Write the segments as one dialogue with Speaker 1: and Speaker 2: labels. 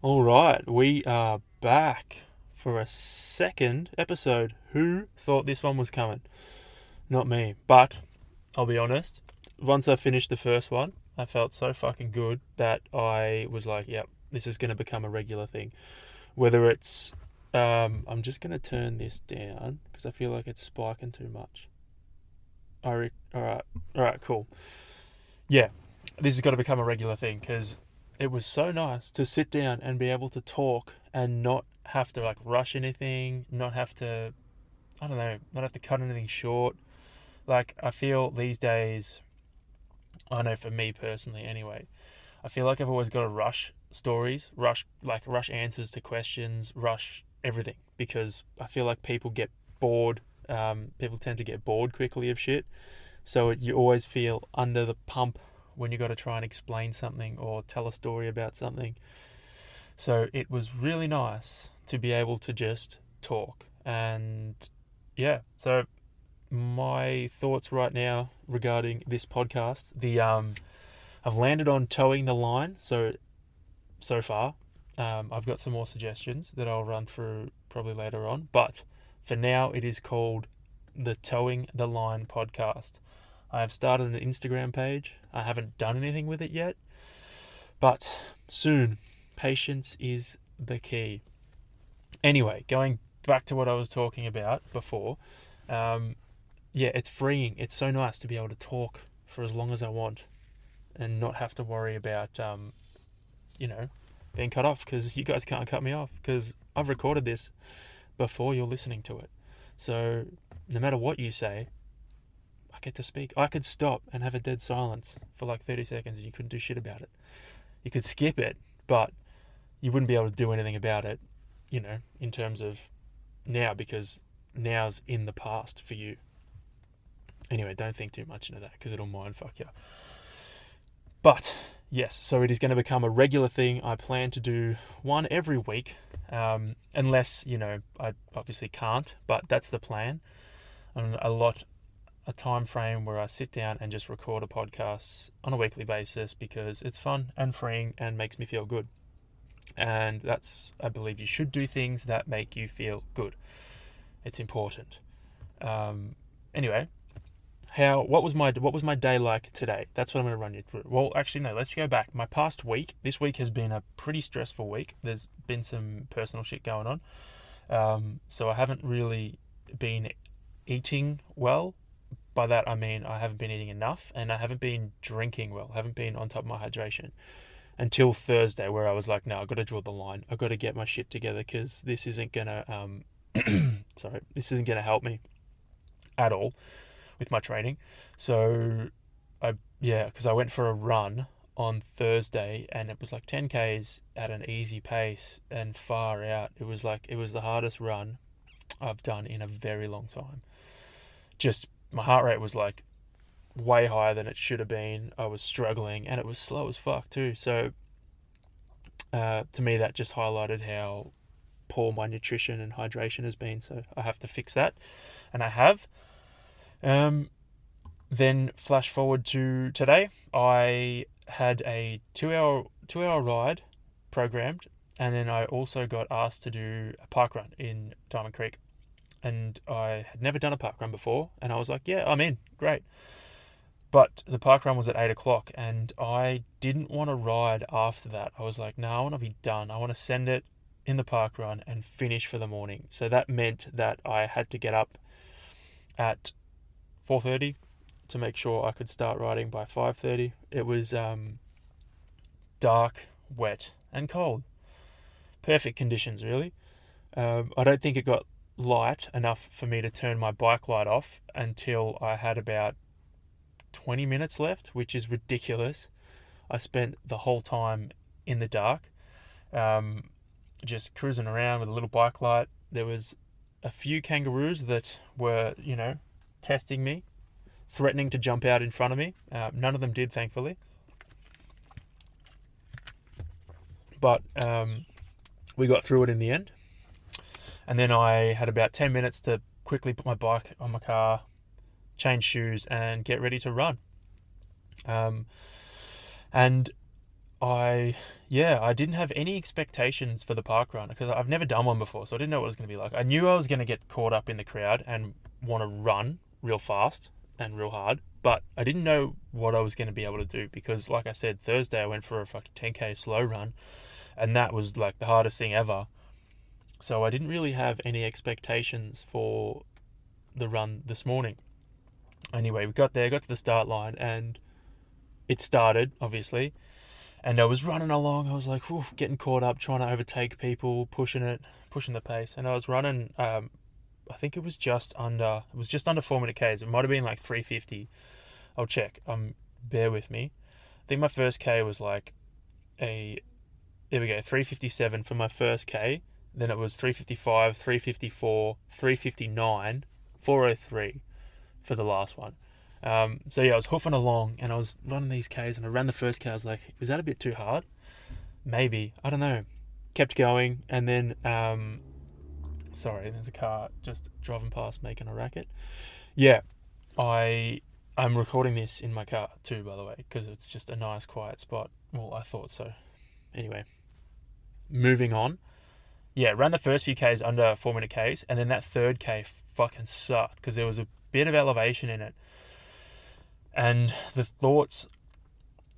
Speaker 1: All right, we are back for a second episode. Who thought this one was coming? Not me, but I'll be honest. Once I finished the first one, I felt so fucking good that I was like, yep, this is going to become a regular thing. Whether it's, I'm just going to turn this down because I feel like it's spiking too much. All right, cool. Yeah, this has got to become a regular thing because it was so nice to sit down and be able to talk and not have to like rush anything, not have to, I don't know, not have to cut anything short. Like, I feel these days, I know for me personally anyway, I feel like I've always got to rush stories, rush answers to questions, rush everything because I feel like people get bored. People tend to get bored quickly of shit. So you always feel under the pump when you got to try and explain something or tell a story about something. So it was really nice to be able to just talk. And yeah, so my thoughts right now regarding this podcast, I've landed on towing the line so far. I've got some more suggestions that I'll run through probably later on, but for now it is called the Towing the Line podcast. I have started an Instagram page. I haven't done anything with it yet, but soon. Patience is the key. Anyway, going back to what I was talking about before, yeah, it's freeing. It's so nice to be able to talk for as long as I want and not have to worry about, being cut off because you guys can't cut me off because I've recorded this before you're listening to it. So no matter what you say, I get to speak. I could stop and have a dead silence for like 30 seconds and you couldn't do shit about it. You could skip it, but you wouldn't be able to do anything about it, in terms of now, because now's in the past for you. Anyway, don't think too much into that because it'll mindfuck you. But yes, so it is going to become a regular thing. I plan to do one every week, unless, I obviously can't, but that's the plan. And a time frame where I sit down and just record a podcast on a weekly basis because it's fun and freeing and makes me feel good. And I believe you should do things that make you feel good. It's important. Anyway, what was my day like today? That's what I'm going to run you through. Well, actually, no, let's go back. My past week, this week has been a pretty stressful week. There's been some personal shit going on. So I haven't really been eating well. By that, I mean I haven't been eating enough and I haven't been drinking well. I haven't been on top of my hydration until Thursday, where I was like, no, I've got to draw the line. I've got to get my shit together because this isn't going to, this isn't going to help me at all with my training. So, because I went for a run on Thursday and it was like 10Ks at an easy pace and far out. It was the hardest run I've done in a very long time. Just my heart rate was like way higher than it should have been. I was struggling and it was slow as fuck too. So to me that just highlighted how poor my nutrition and hydration has been. So I have to fix that, and I have. Then flash forward to today. I had a 2-hour ride programmed, and then I also got asked to do a park run in Diamond Creek. And I had never done a park run before, and I was like, yeah, I'm in, great. But the park run was at 8 o'clock, and I didn't want to ride after that. I was like, no, I want to be done. I want to send it in the park run and finish for the morning. So that meant that I had to get up at 4:30 to make sure I could start riding by 5:30. It was dark, wet, and cold. Perfect conditions, really. I don't think it got light enough for me to turn my bike light off until I had about 20 minutes left, which is ridiculous. I spent the whole time in the dark, just cruising around with a little bike light. There was a few kangaroos that were, testing me, threatening to jump out in front of me. None of them did, thankfully. But we got through it in the end. And then I had about 10 minutes to quickly put my bike on my car, change shoes, and get ready to run. And I didn't have any expectations for the park run because I've never done one before, so I didn't know what it was going to be like. I knew I was going to get caught up in the crowd and want to run real fast and real hard, but I didn't know what I was going to be able to do because, like I said, Thursday I went for a fucking 10k slow run, and that was like the hardest thing ever. So I didn't really have any expectations for the run this morning. Anyway, we got there, got to the start line, and it started, obviously. And I was running along. I was like, getting caught up, trying to overtake people, pushing the pace. And I was running. I think it was just under 4-minute Ks. It might have been like 3:50. I'll check. Bear with me. I think my first K was like there we go, 3:57 for my first K. Then it was 3:55, 3:54, 3:59, 4:03 for the last one. So yeah, I was hoofing along and I was running these Ks, and I ran the first K. I was like, is that a bit too hard? Maybe. I don't know. Kept going, and then, sorry, there's a car just driving past making a racket. Yeah, I'm recording this in my car too, by the way, because it's just a nice quiet spot. Well, I thought so. Anyway, moving on. Yeah, ran the first few Ks under 4-minute Ks, and then that third K fucking sucked because there was a bit of elevation in it. And the thoughts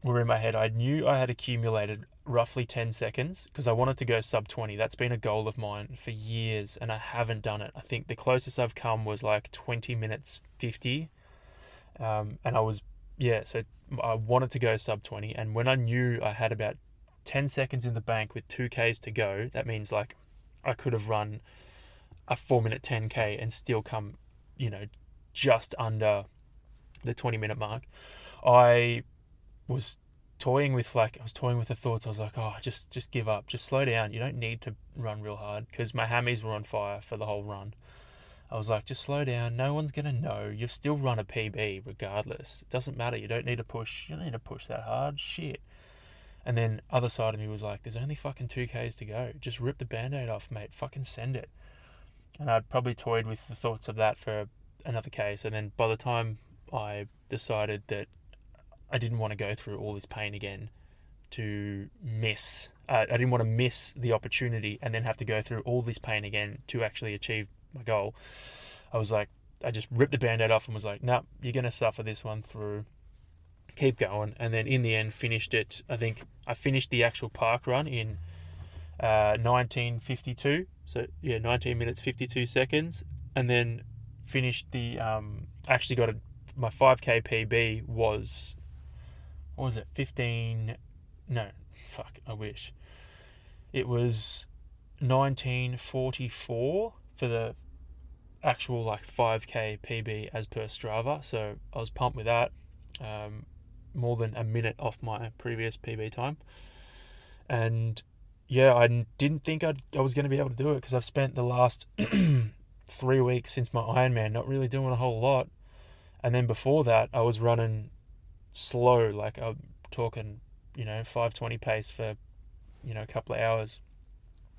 Speaker 1: were in my head. I knew I had accumulated roughly 10 seconds because I wanted to go sub 20. That's been a goal of mine for years, and I haven't done it. I think the closest I've come was like 20 minutes 50. And so I wanted to go sub 20. And when I knew I had about 10 seconds in the bank with 2Ks to go, that means like I could have run a 4-minute 10K and still come, just under the 20-minute mark. I was toying with the thoughts. I was like, just give up, just slow down. You don't need to run real hard, because my hammies were on fire for the whole run. I was like, just slow down. No one's gonna know. You'll still run a PB regardless. It doesn't matter. You don't need to push. You don't need to push that hard. Shit. And then other side of me was like, there's only fucking 2Ks to go. Just rip the band-aid off, mate. Fucking send it. And I'd probably toyed with the thoughts of that for another case. And then by the time I decided that I didn't want to go through all this pain again to miss. I didn't want to miss the opportunity and then have to go through all this pain again to actually achieve my goal. I was like, I just ripped the band-aid off and was like, nah, you're going to suffer this one through. Keep going. And then in the end finished it. I think I finished the actual park run in 19:52. So yeah, 19 minutes 52 seconds. And then finished the actually got my 5k PB was, what was it, 15, no, fuck, I wish. It was 19:44 for the actual like 5k PB as per Strava, so I was pumped with that. More than a minute off my previous PB time. And yeah, I didn't think I was going to be able to do it, because I've spent the last 3 weeks since my Ironman not really doing a whole lot. And then before that, I was running slow, like I'm talking, 5:20 pace for, a couple of hours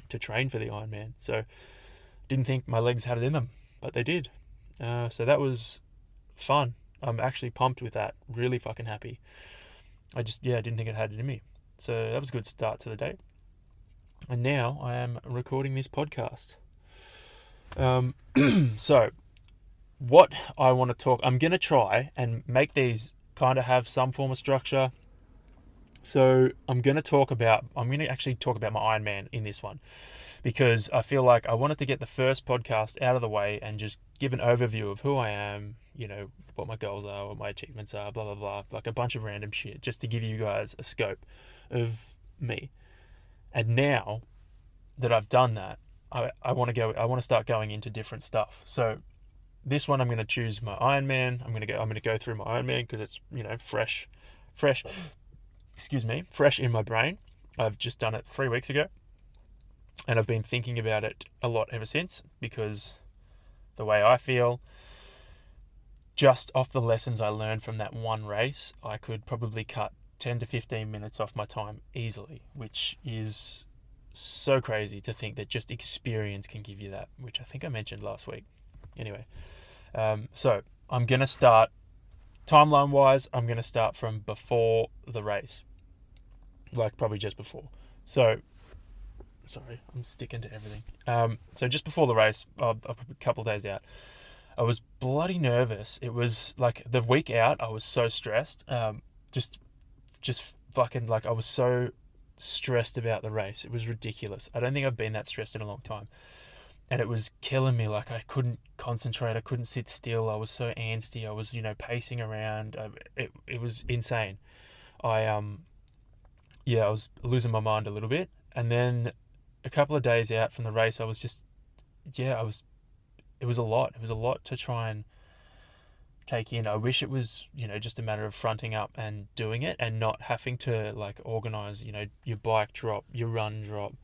Speaker 1: to train for the Ironman. So didn't think my legs had it in them, but they did. So that was fun. I'm actually pumped with that. Really fucking happy. I didn't think it had it in me. So that was a good start to the day. And now I am recording this podcast. So what I want to talk, I'm going to try and make these kind of have some form of structure. So I'm going to actually talk about my Ironman in this one, because I feel like I wanted to get the first podcast out of the way and just give an overview of who I am, what my goals are, what my achievements are, blah, blah, blah, like a bunch of random shit, just to give you guys a scope of me. And now that I've done that, I want to start going into different stuff. So this one, I'm going to choose my Ironman. I'm going to go through my Ironman because it's, fresh, fresh in my brain. I've just done it 3 weeks ago, and I've been thinking about it a lot ever since, because the way I feel, just off the lessons I learned from that one race, I could probably cut 10 to 15 minutes off my time easily, which is so crazy to think that just experience can give you that, which I think I mentioned last week. Anyway, so I'm going to start, timeline-wise, I'm going to start from before the race. like probably just before. So, sorry, I'm sticking to everything. So just before the race, a couple of days out, I was bloody nervous. It was like the week out, I was so stressed. Just fucking like I was so stressed about the race. It was ridiculous. I don't think I've been that stressed in a long time. And it was killing me. Like I couldn't concentrate. I couldn't sit still. I was so angsty. I was, pacing around. It was insane. I I was losing my mind a little bit. And then a couple of days out from the race, I was just, it was a lot. It was a lot to try and take in. I wish it was, just a matter of fronting up and doing it and not having to like organize, your bike drop, your run drop,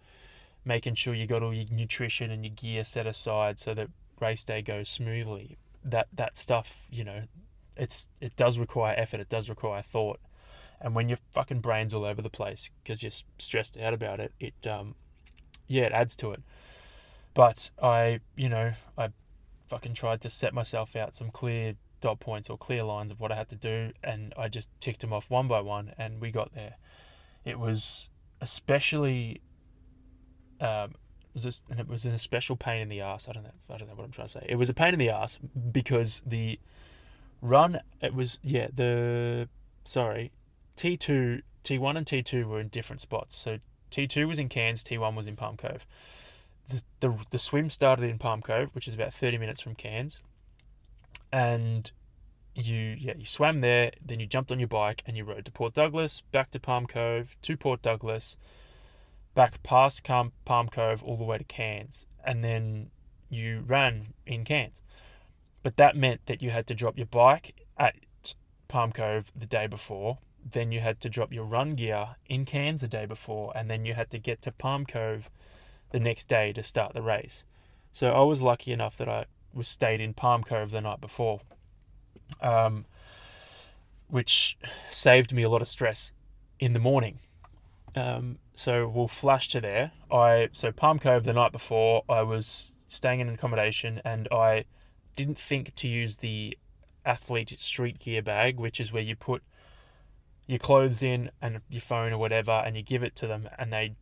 Speaker 1: making sure you got all your nutrition and your gear set aside so that race day goes smoothly. That stuff, it does require effort. It does require thought. And when your fucking brain's all over the place because you're stressed out about it, it adds to it. But I fucking tried to set myself out some clear dot points or clear lines of what I had to do, and I just ticked them off one by one, and we got there. It was especially, it was an especial pain in the ass. I don't know what I'm trying to say. It was a pain in the ass because the run, T2, T1 and T2 were in different spots. So T2 was in Cairns, T1 was in Palm Cove. The swim started in Palm Cove, which is about 30 minutes from Cairns, and you swam there, then you jumped on your bike and you rode to Port Douglas, back to Palm Cove, to Port Douglas, back past Palm Cove all the way to Cairns, and then you ran in Cairns. But that meant that you had to drop your bike at Palm Cove the day before, then you had to drop your run gear in Cairns the day before, and then you had to get to Palm Cove the next day to start the race. So I was lucky enough that I was stayed in Palm Cove the night before, which saved me a lot of stress in the morning. So we'll flash to there. So Palm Cove the night before, I was staying in an accommodation, and I didn't think to use the athlete street gear bag, which is where you put your clothes in and your phone or whatever, and you give it to them, and they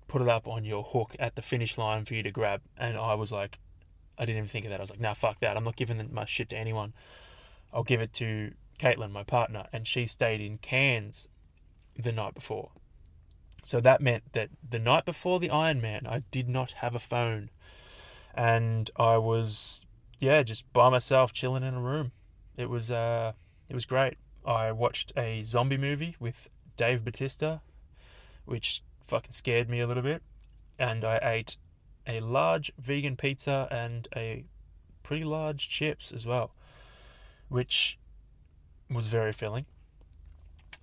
Speaker 1: put it up on your hook at the finish line for you to grab. And I was like, I didn't even think of that. I was like, nah, fuck that. I'm not giving my shit to anyone. I'll give it to Caitlin, my partner, and she stayed in Cairns the night before. So that meant that the night before the Ironman, I did not have a phone, and I was, just by myself, chilling in a room. It was great. I watched a zombie movie with Dave Bautista, which fucking scared me a little bit, and I ate a large vegan pizza and a pretty large chips as well, which was very filling.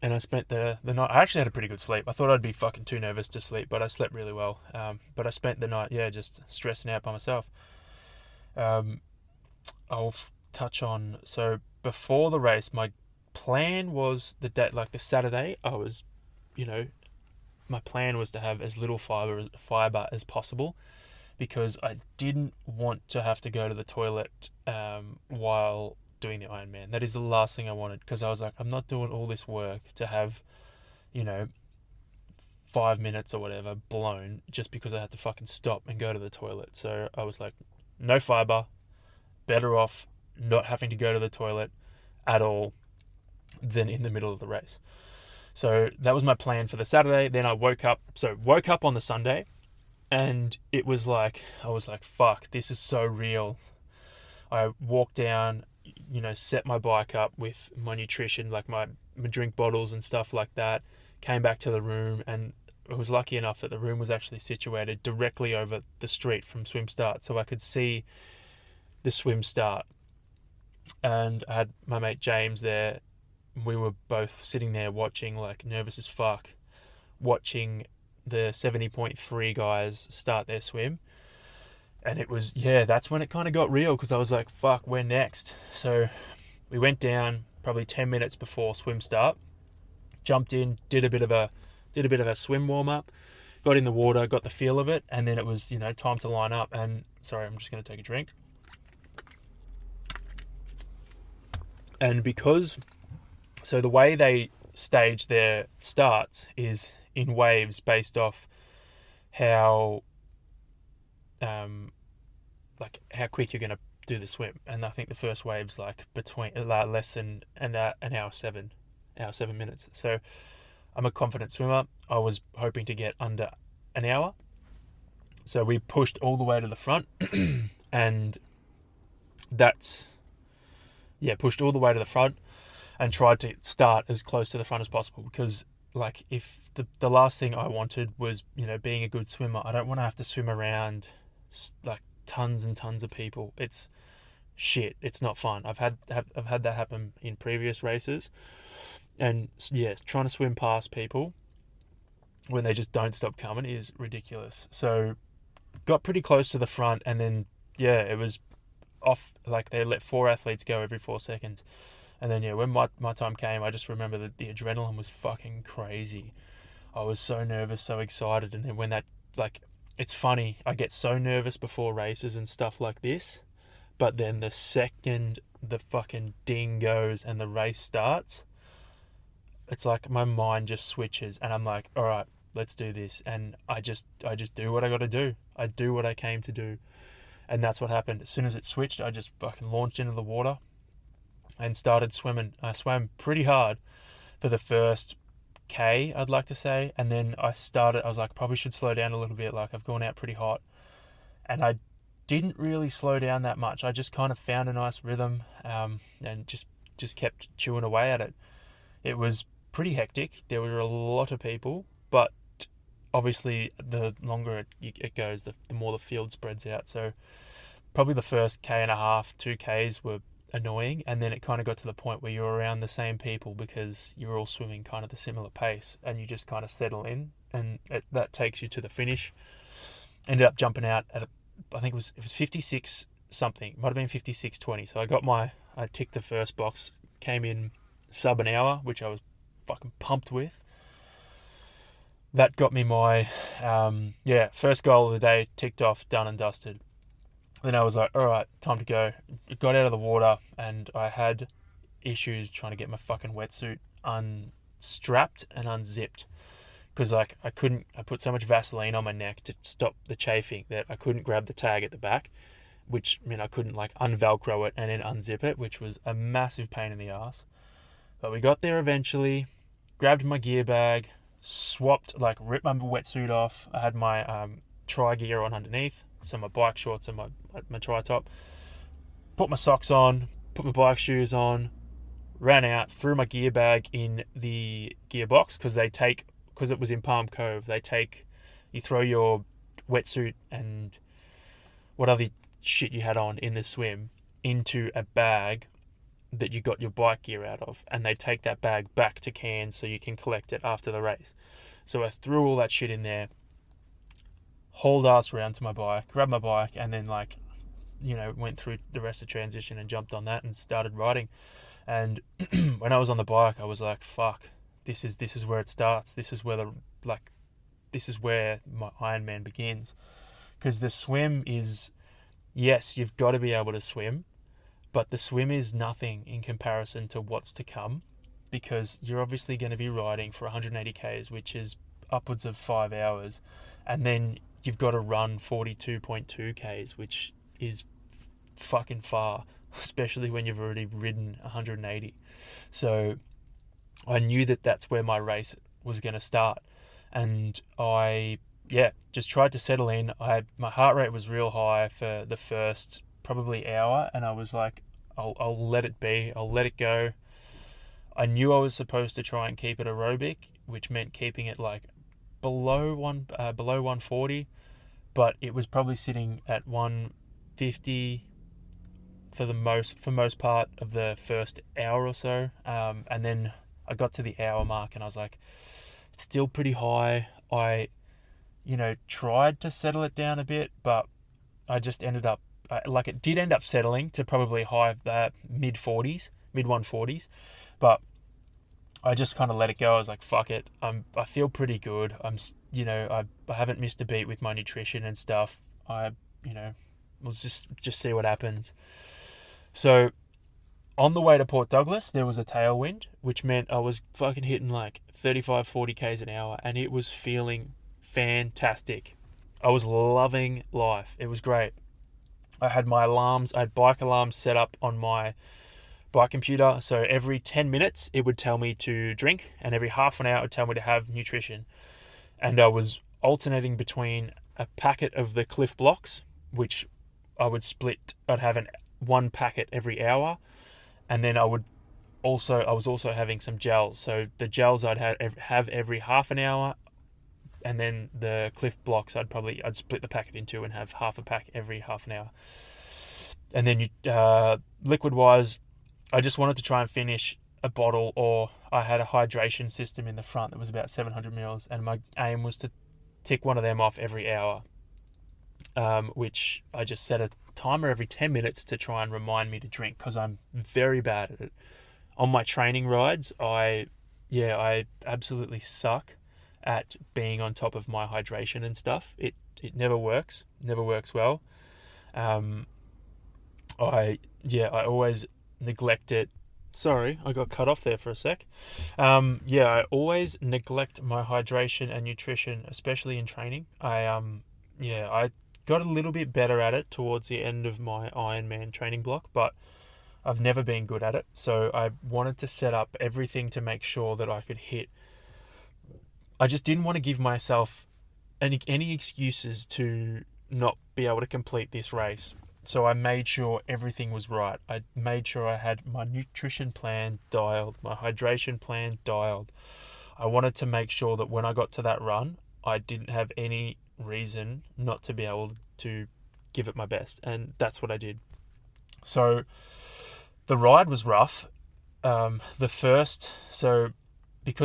Speaker 1: And I spent the night. I actually had a pretty good sleep. I thought I'd be fucking too nervous to sleep, but I slept really well. But I spent the night, just stressing out by myself. I'll touch on. So before the race, my plan was the day, like the Saturday. I was, my plan was to have as little fiber as possible, because I didn't want to have to go to the toilet while doing the Ironman. That is the last thing I wanted, because I was like, I'm not doing all this work to have, 5 minutes or whatever blown just because I had to fucking stop and go to the toilet. So I was like, no fiber, better off not having to go to the toilet at all than in the middle of the race. So that was my plan for the Saturday. Then I woke up on the Sunday, and it was like, I was like, fuck, this is so real. I walked down, set my bike up with my nutrition, like my drink bottles and stuff like that, came back to the room, and I was lucky enough that the room was actually situated directly over the street from swim start, so I could see the swim start. And I had my mate James there. We were both sitting there watching, like nervous as fuck, watching the 70.3 guys start their swim. And it was, that's when it kind of got real, because I was like, fuck, we're next. So we went down probably 10 minutes before swim start, jumped in, did a bit of a swim warm up, got in the water, got the feel of it, and then it was, time to line up. And sorry, I'm just going to take a drink. And so the way they stage their starts is in waves based off how how quick you're going to do the swim. And I think the first wave's like between less than an hour 7 minutes. So I'm a confident swimmer. I was hoping to get under an hour. So we pushed all the way to the front and pushed all the way to the front and tried to start as close to the front as possible, because like if the last thing I wanted was, being a good swimmer, I don't want to have to swim around like tons and tons of people. It's shit. It's not fun. I've had that happen in previous races, and trying to swim past people when they just don't stop coming is ridiculous. So got pretty close to the front, and then it was off. Like they let 4 athletes go every 4 seconds. And then, when my time came, I just remember that the adrenaline was fucking crazy. I was so nervous, so excited. And then when it's funny, I get so nervous before races and stuff like this. But then the second the fucking ding goes and the race starts, it's like my mind just switches. And I'm like, all right, let's do this. And I just do what I got to do. I do what I came to do. And that's what happened. As soon as it switched, I just fucking launched into the water and started swimming. I swam pretty hard for the first K, I'd like to say. And then I was like, probably should slow down a little bit. Like I've gone out pretty hot. And I didn't really slow down that much. I just kind of found a nice rhythm and just kept chewing away at it. It was pretty hectic. There were a lot of people, but obviously the longer it goes, the more the field spreads out. So probably the first K and a half, 2Ks were annoying, and then it kind of got to the point where you're around the same people because you're all swimming kind of the similar pace, and you just kind of settle in, and that takes you to the finish. Ended up jumping out at I think it was 56 something, might have been 56:20. So I ticked the first box, came in sub an hour, which I was fucking pumped with. That got me my first goal of the day ticked off, done and dusted. Then I was like, all right, time to go. Got out of the water, and I had issues trying to get my fucking wetsuit unstrapped and unzipped, because I put so much Vaseline on my neck to stop the chafing that I couldn't grab the tag at the back, which meant I couldn't unvelcro it and then unzip it, which was a massive pain in the ass. But we got there eventually, grabbed my gear bag, swapped, ripped my wetsuit off. I had my tri gear on underneath, so my bike shorts and my tri top. Put my socks on, put my bike shoes on, ran out, threw my gear bag in the gearbox, because it was in Palm Cove, you throw your wetsuit and what other shit you had on in the swim into a bag that you got your bike gear out of, and they take that bag back to Cairns so you can collect it after the race. So I threw all that shit in there, hauled ass around to my bike, grabbed my bike, and then went through the rest of transition and jumped on that and started riding. And when I was on the bike, I was like, fuck, this is where it starts. This is where my Ironman begins. Because the swim is, yes, you've got to be able to swim, but the swim is nothing in comparison to what's to come, because you're obviously going to be riding for 180 Ks, which is upwards of 5 hours, and then you've got to run 42.2 Ks, which is fucking far, especially when you've already ridden 180. So I knew that that's where my race was going to start, and I just tried to settle in. My heart rate was real high for the first probably hour, and I was like, I'll let it be, I'll let it go. I knew I was supposed to try and keep it aerobic, which meant keeping it below 140, but it was probably sitting at 150 for most part of the first hour or so, and then I got to the hour mark and I was like, it's still pretty high. I tried to settle it down a bit, but I just ended up it did end up settling to probably high mid 140s, but I just kind of let it go. I was like, fuck it. I feel pretty good. I haven't missed a beat with my nutrition and stuff. We'll just see what happens. So On the way to Port Douglas, there was a tailwind, which meant I was fucking hitting like 35, 40 Ks an hour, and it was feeling fantastic. I was loving life. It was great. I had my alarms, I had bike alarms set up on my bike computer, so every 10 minutes it would tell me to drink, and every half an hour it would tell me to have nutrition. And I was alternating between a packet of the Cliff Blocks, which I would split. I'd have one packet every hour, and then I was also having some gels. So the gels I'd have every half an hour, and then the Cliff Blocks I'd split the packet into and have half a pack every half an hour. And then liquid wise, I just wanted to try and finish a bottle, or I had a hydration system in the front that was about 700 mils, and my aim was to tick one of them off every hour, which I just set a timer every 10 minutes to try and remind me to drink, because I'm very bad at it. On my training rides, I absolutely suck at being on top of my hydration and stuff. It never works well. I always neglect it. Sorry, I got cut off there for a sec. I always neglect my hydration and nutrition, especially in training. I got a little bit better at it towards the end of my Ironman training block, but I've never been good at it. So I wanted to set up everything to make sure that I could hit. I just didn't want to give myself any excuses to not be able to complete this race. So I made sure everything was right. I made sure I had my nutrition plan dialed, my hydration plan dialed. I wanted to make sure that when I got to that run, I didn't have any reason not to be able to give it my best. And that's what I did. So the ride was rough. Because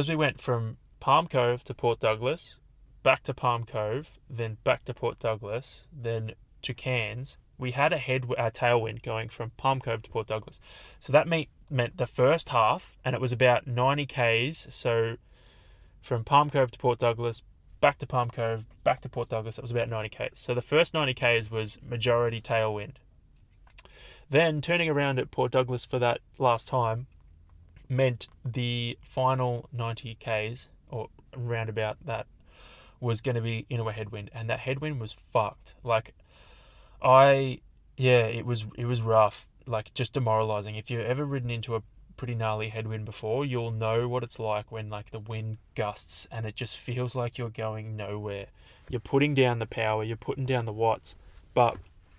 Speaker 1: we went from Palm Cove to Port Douglas, back to Palm Cove, then back to Port Douglas, then to Cairns, we had a tailwind going from Palm Cove to Port Douglas. So that meant the first half, and it was about 90 Ks. So from Palm Cove to Port Douglas, back to Palm Cove, back to Port Douglas, it was about 90 Ks. So the first 90 Ks was majority tailwind. Then turning around at Port Douglas for that last time meant the final 90 Ks, or round about that, was going to be into a headwind, and that headwind was fucked. It was rough, like just demoralizing. If you've ever ridden into a pretty gnarly headwind before, you'll know what it's like when like the wind gusts and it just feels like you're going nowhere. You're putting down the power, you're putting down the watts, but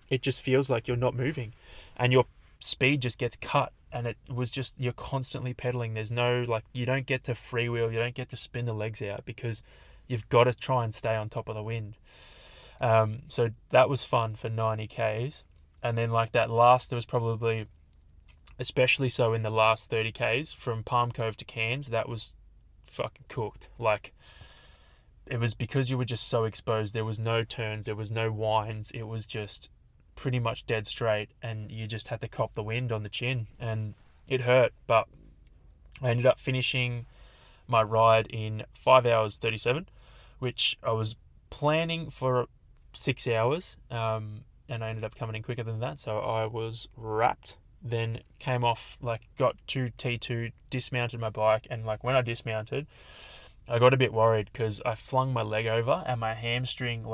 Speaker 1: it just feels like you're not moving, and your speed just gets cut, and it was just, you're constantly pedaling. There's no, you don't get to freewheel, you don't get to spin the legs out, because you've got to try and stay on top of the wind. So that was fun for 90 Ks. And then there was probably, especially so in the last 30 Ks from Palm Cove to Cairns, that was fucking cooked. It was because you were just so exposed. There was no turns, there was no winds. It was just pretty much dead straight, and you just had to cop the wind on the chin, and it hurt. But I ended up finishing my ride in 5 hours 37, which I was planning for 6 hours, and I ended up coming in quicker than that, so I was wrapped. Then came off, got to T2, dismounted my bike, and when I dismounted, I got a bit worried because I flung my leg over and my hamstring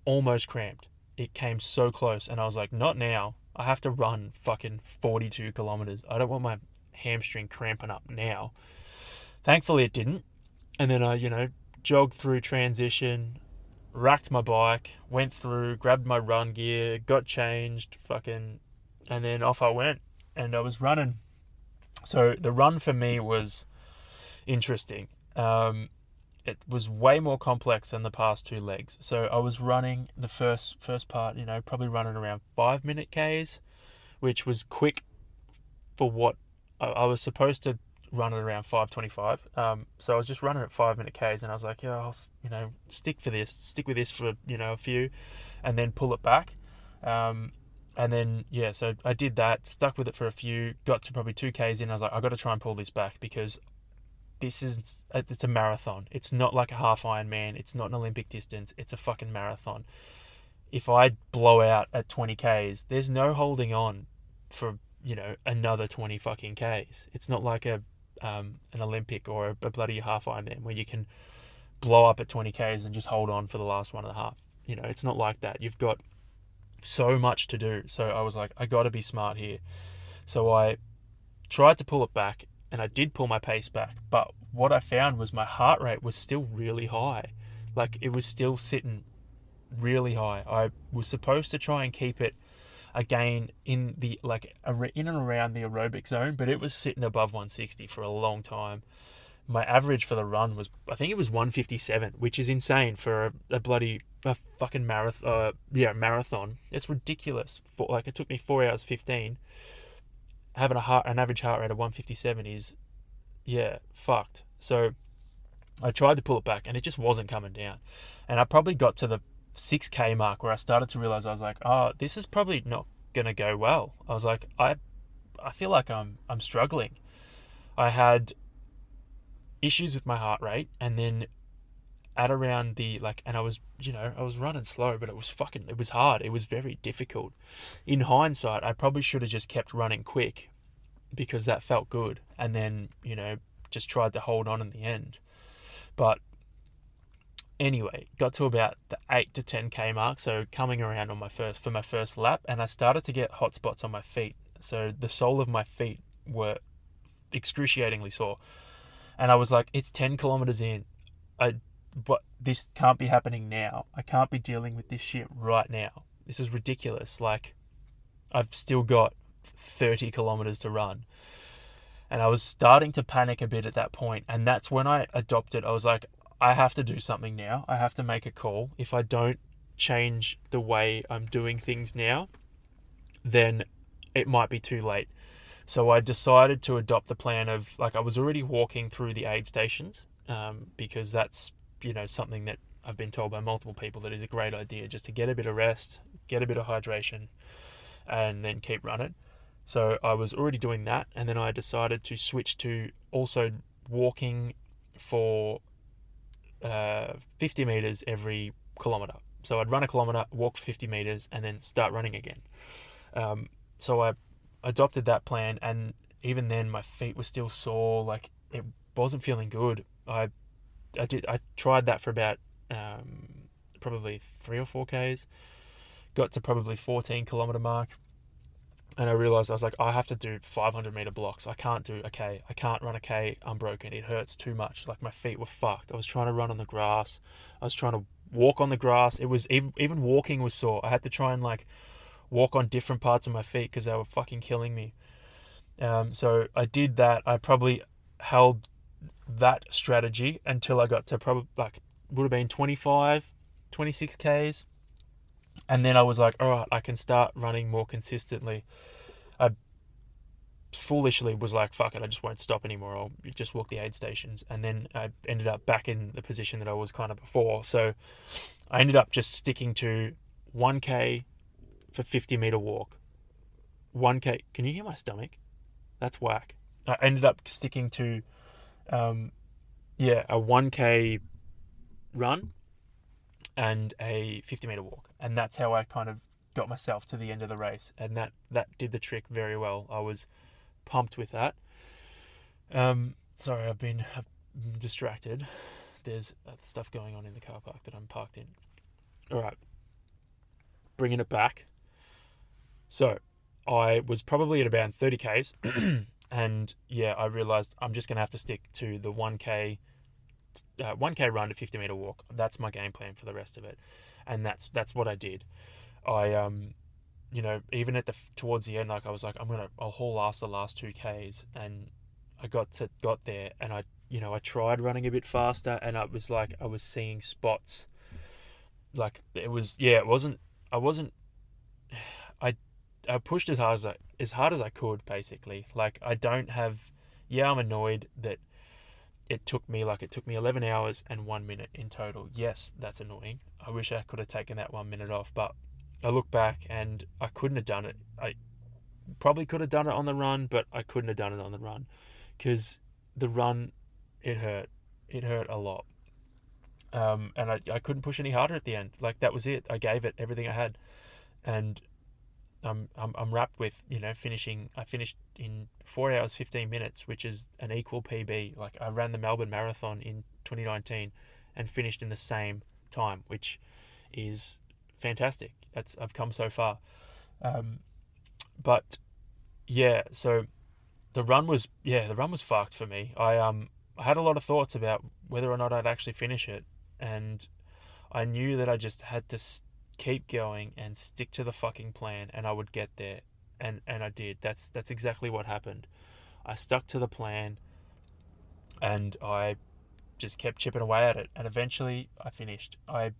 Speaker 1: almost cramped. It came so close, and I was like, not now. I have to run fucking 42 kilometers. I don't want my hamstring cramping up now. Thankfully it didn't. And then I, jogged through transition, racked my bike, went through, grabbed my run gear, got changed, and then off I went, and I was running. So the run for me was interesting. It was way more complex than the past two legs. So I was running the first part, probably running around 5-minute Ks, which was quick for what I was supposed to run at around 5:25. So I was just running at 5-minute Ks, and I was like, yeah, I'll, stick with this for, a few, and then pull it back. And then, so I did that, stuck with it for a few, got to probably 2 Ks in. I was like, I got to try and pull this back, because it's a marathon. It's not like a half Ironman. It's not an Olympic distance. It's a fucking marathon. If I blow out at 20 Ks, there's no holding on for another 20 fucking Ks. It's not like an Olympic or a bloody half Ironman where you can blow up at 20 Ks and just hold on for the last 1.5. It's not like that. You've got so much to do. So I was like, I got to be smart here. So I tried to pull it back, and I did pull my pace back. But what I found was my heart rate was still really high. Like, it was still sitting really high. I was supposed to try and keep it again in the in and around the aerobic zone, but it was sitting above 160 for a long time. My average for the run was, I think it was 157, which is insane for a fucking marathon. It's ridiculous. It took me 4 hours 15. Having an average heart rate of 157 is, fucked. So I tried to pull it back, and it just wasn't coming down. And I probably got to the 6K mark where I started to realize, I was like, oh, this is probably not gonna go well. I was like, I feel like I'm struggling. I had issues with my heart rate, and then at around and I was running slow, but it was hard. It was very difficult. In hindsight, I probably should have just kept running quick, because that felt good, and then just tried to hold on in the end. But anyway, got to about the 8 to 10K mark, so coming around for my first lap, and I started to get hot spots on my feet. So the sole of my feet were excruciatingly sore. And I was like, it's 10 kilometers in. But this can't be happening now. I can't be dealing with this shit right now. This is ridiculous. Like, I've still got 30 kilometers to run. And I was starting to panic a bit at that point. And that's when I adopted. I was like, I have to do something now. I have to make a call. If I don't change the way I'm doing things now, then it might be too late. So I decided to adopt the plan of, I was already walking through the aid stations, because that's, something that I've been told by multiple people that is a great idea, just to get a bit of rest, get a bit of hydration, and then keep running. So I was already doing that, and then I decided to switch to also walking for 50 meters every kilometer. So I'd run a kilometer, walk 50 meters, and then start running again. So I adopted that plan, and even then my feet were still sore. It wasn't feeling good. I tried that for about probably 3 or 4 Ks, got to probably 14 kilometer mark, and I realized, I was like, I have to do 500 meter blocks. I can't do a K. I can't run a K unbroken. It hurts too much. My feet were fucked. I was trying to run on the grass. I was trying to walk on the grass. It was even walking was sore. I had to try and walk on different parts of my feet because they were fucking killing me. So I did that. I probably held that strategy until I got to probably would have been 25, 26 Ks. And then I was like, all right, I can start running more consistently. I foolishly was like, fuck it, I just won't stop anymore. I'll just walk the aid stations. And then I ended up back in the position that I was kind of before. So I ended up just sticking to 1K for 50 meter walk. 1K. Can you hear my stomach? That's whack. I ended up sticking to, a 1K run and a 50 meter walk. And that's how I kind of got myself to the end of the race. And that did the trick very well. I was pumped with that. Sorry, I'm distracted. There's stuff going on in the car park that I'm parked in. All right. Bringing it back. So I was probably at about 30 Ks. And I realized I'm just going to have to stick to the 1K run to 50 meter walk. That's my game plan for the rest of it. And that's what I did. I, even towards the end, I was like, I'll haul ass the last 2Ks. And I got there, and I tried running a bit faster, and I was seeing spots. I pushed as hard as I could, basically. I'm annoyed that it took me 11 hours and 1 minute in total. Yes, that's annoying. I wish I could have taken that 1 minute off, but I look back and I couldn't have done it. I probably could have done it on the run, but I couldn't have done it on the run because the run, it hurt. It hurt a lot. And I couldn't push any harder at the end. That was it. I gave it everything I had. And I'm wrapped with, finishing. I finished in 4 hours 15 minutes, which is an equal PB. Like, I ran the Melbourne Marathon in 2019 and finished in the same time, which is fantastic. I've come so far. But yeah, so the run was fucked for me. I had a lot of thoughts about whether or not I'd actually finish it, and I knew that I just had to keep going and stick to the fucking plan, and I would get there, and I did. That's exactly what happened. I stuck to the plan, and I just kept chipping away at it, and eventually I finished. I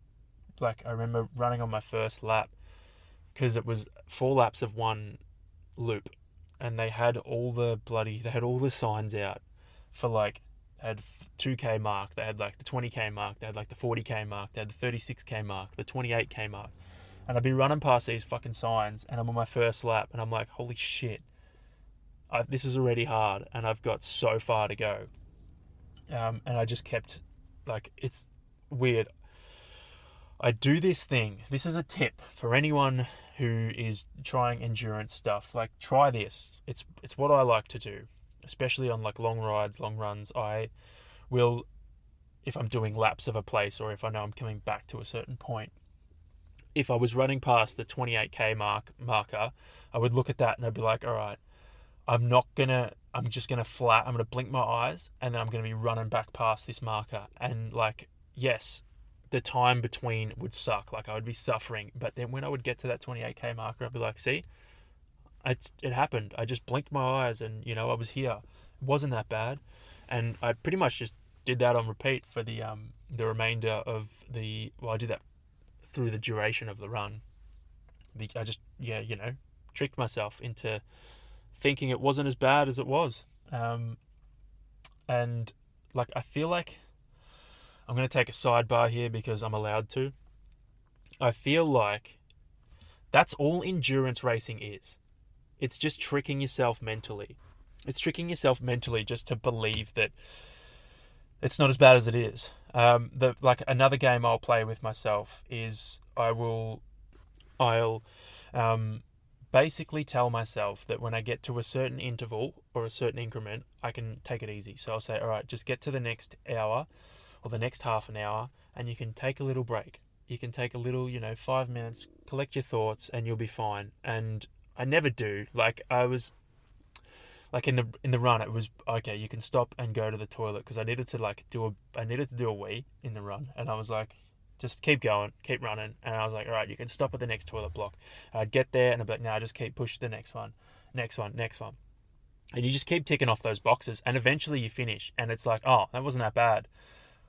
Speaker 1: remember running on my first lap, because it was 4 laps of one loop, and they had all the signs out for had 2k mark, they had like the 20k mark, they had like the 40k mark, they had the 36k mark, the 28k mark, and I'd be running past these fucking signs, and I'm on my first lap, and I'm like, holy shit, this is already hard, and I've got so far to go. And I just kept, it's weird. I do this thing. This is a tip for anyone who is trying endurance stuff. Try this. It's what I like to do, especially on long rides, long runs. I will, if I'm doing laps of a place, or if I know I'm coming back to a certain point, if I was running past the 28k marker, I would look at that and I'd be like, all right, I'm just gonna I'm gonna blink my eyes, and then I'm gonna be running back past this marker, and yes, the time between would suck. I would be suffering, but then when I would get to that 28k marker, I'd be like, see, it happened. I just blinked my eyes, and I was here. It wasn't that bad, and I pretty much just did that on repeat for the remainder of I did that through the duration of the run. I just tricked myself into thinking it wasn't as bad as it was, and I feel like I'm going to take a sidebar here because I'm allowed to. I feel like that's all endurance racing is. It's just tricking yourself mentally. It's tricking yourself mentally just to believe that it's not as bad as it is. Another game I'll play with myself is I'll basically tell myself that when I get to a certain interval or a certain increment, I can take it easy. So I'll say, all right, just get to the next hour or the next half an hour, and you can take a little break. You can take a little, 5 minutes, collect your thoughts, and you'll be fine. And I never do. I was in the run, it was okay. You can stop and go to the toilet, because I needed to do a wee in the run, and I was like, just keep going, keep running. And I was like, all right, you can stop at the next toilet block. And I'd get there, and I'd be like, no, just keep pushing the next one. And you just keep ticking off those boxes, and eventually you finish, and it's like, oh, that wasn't that bad.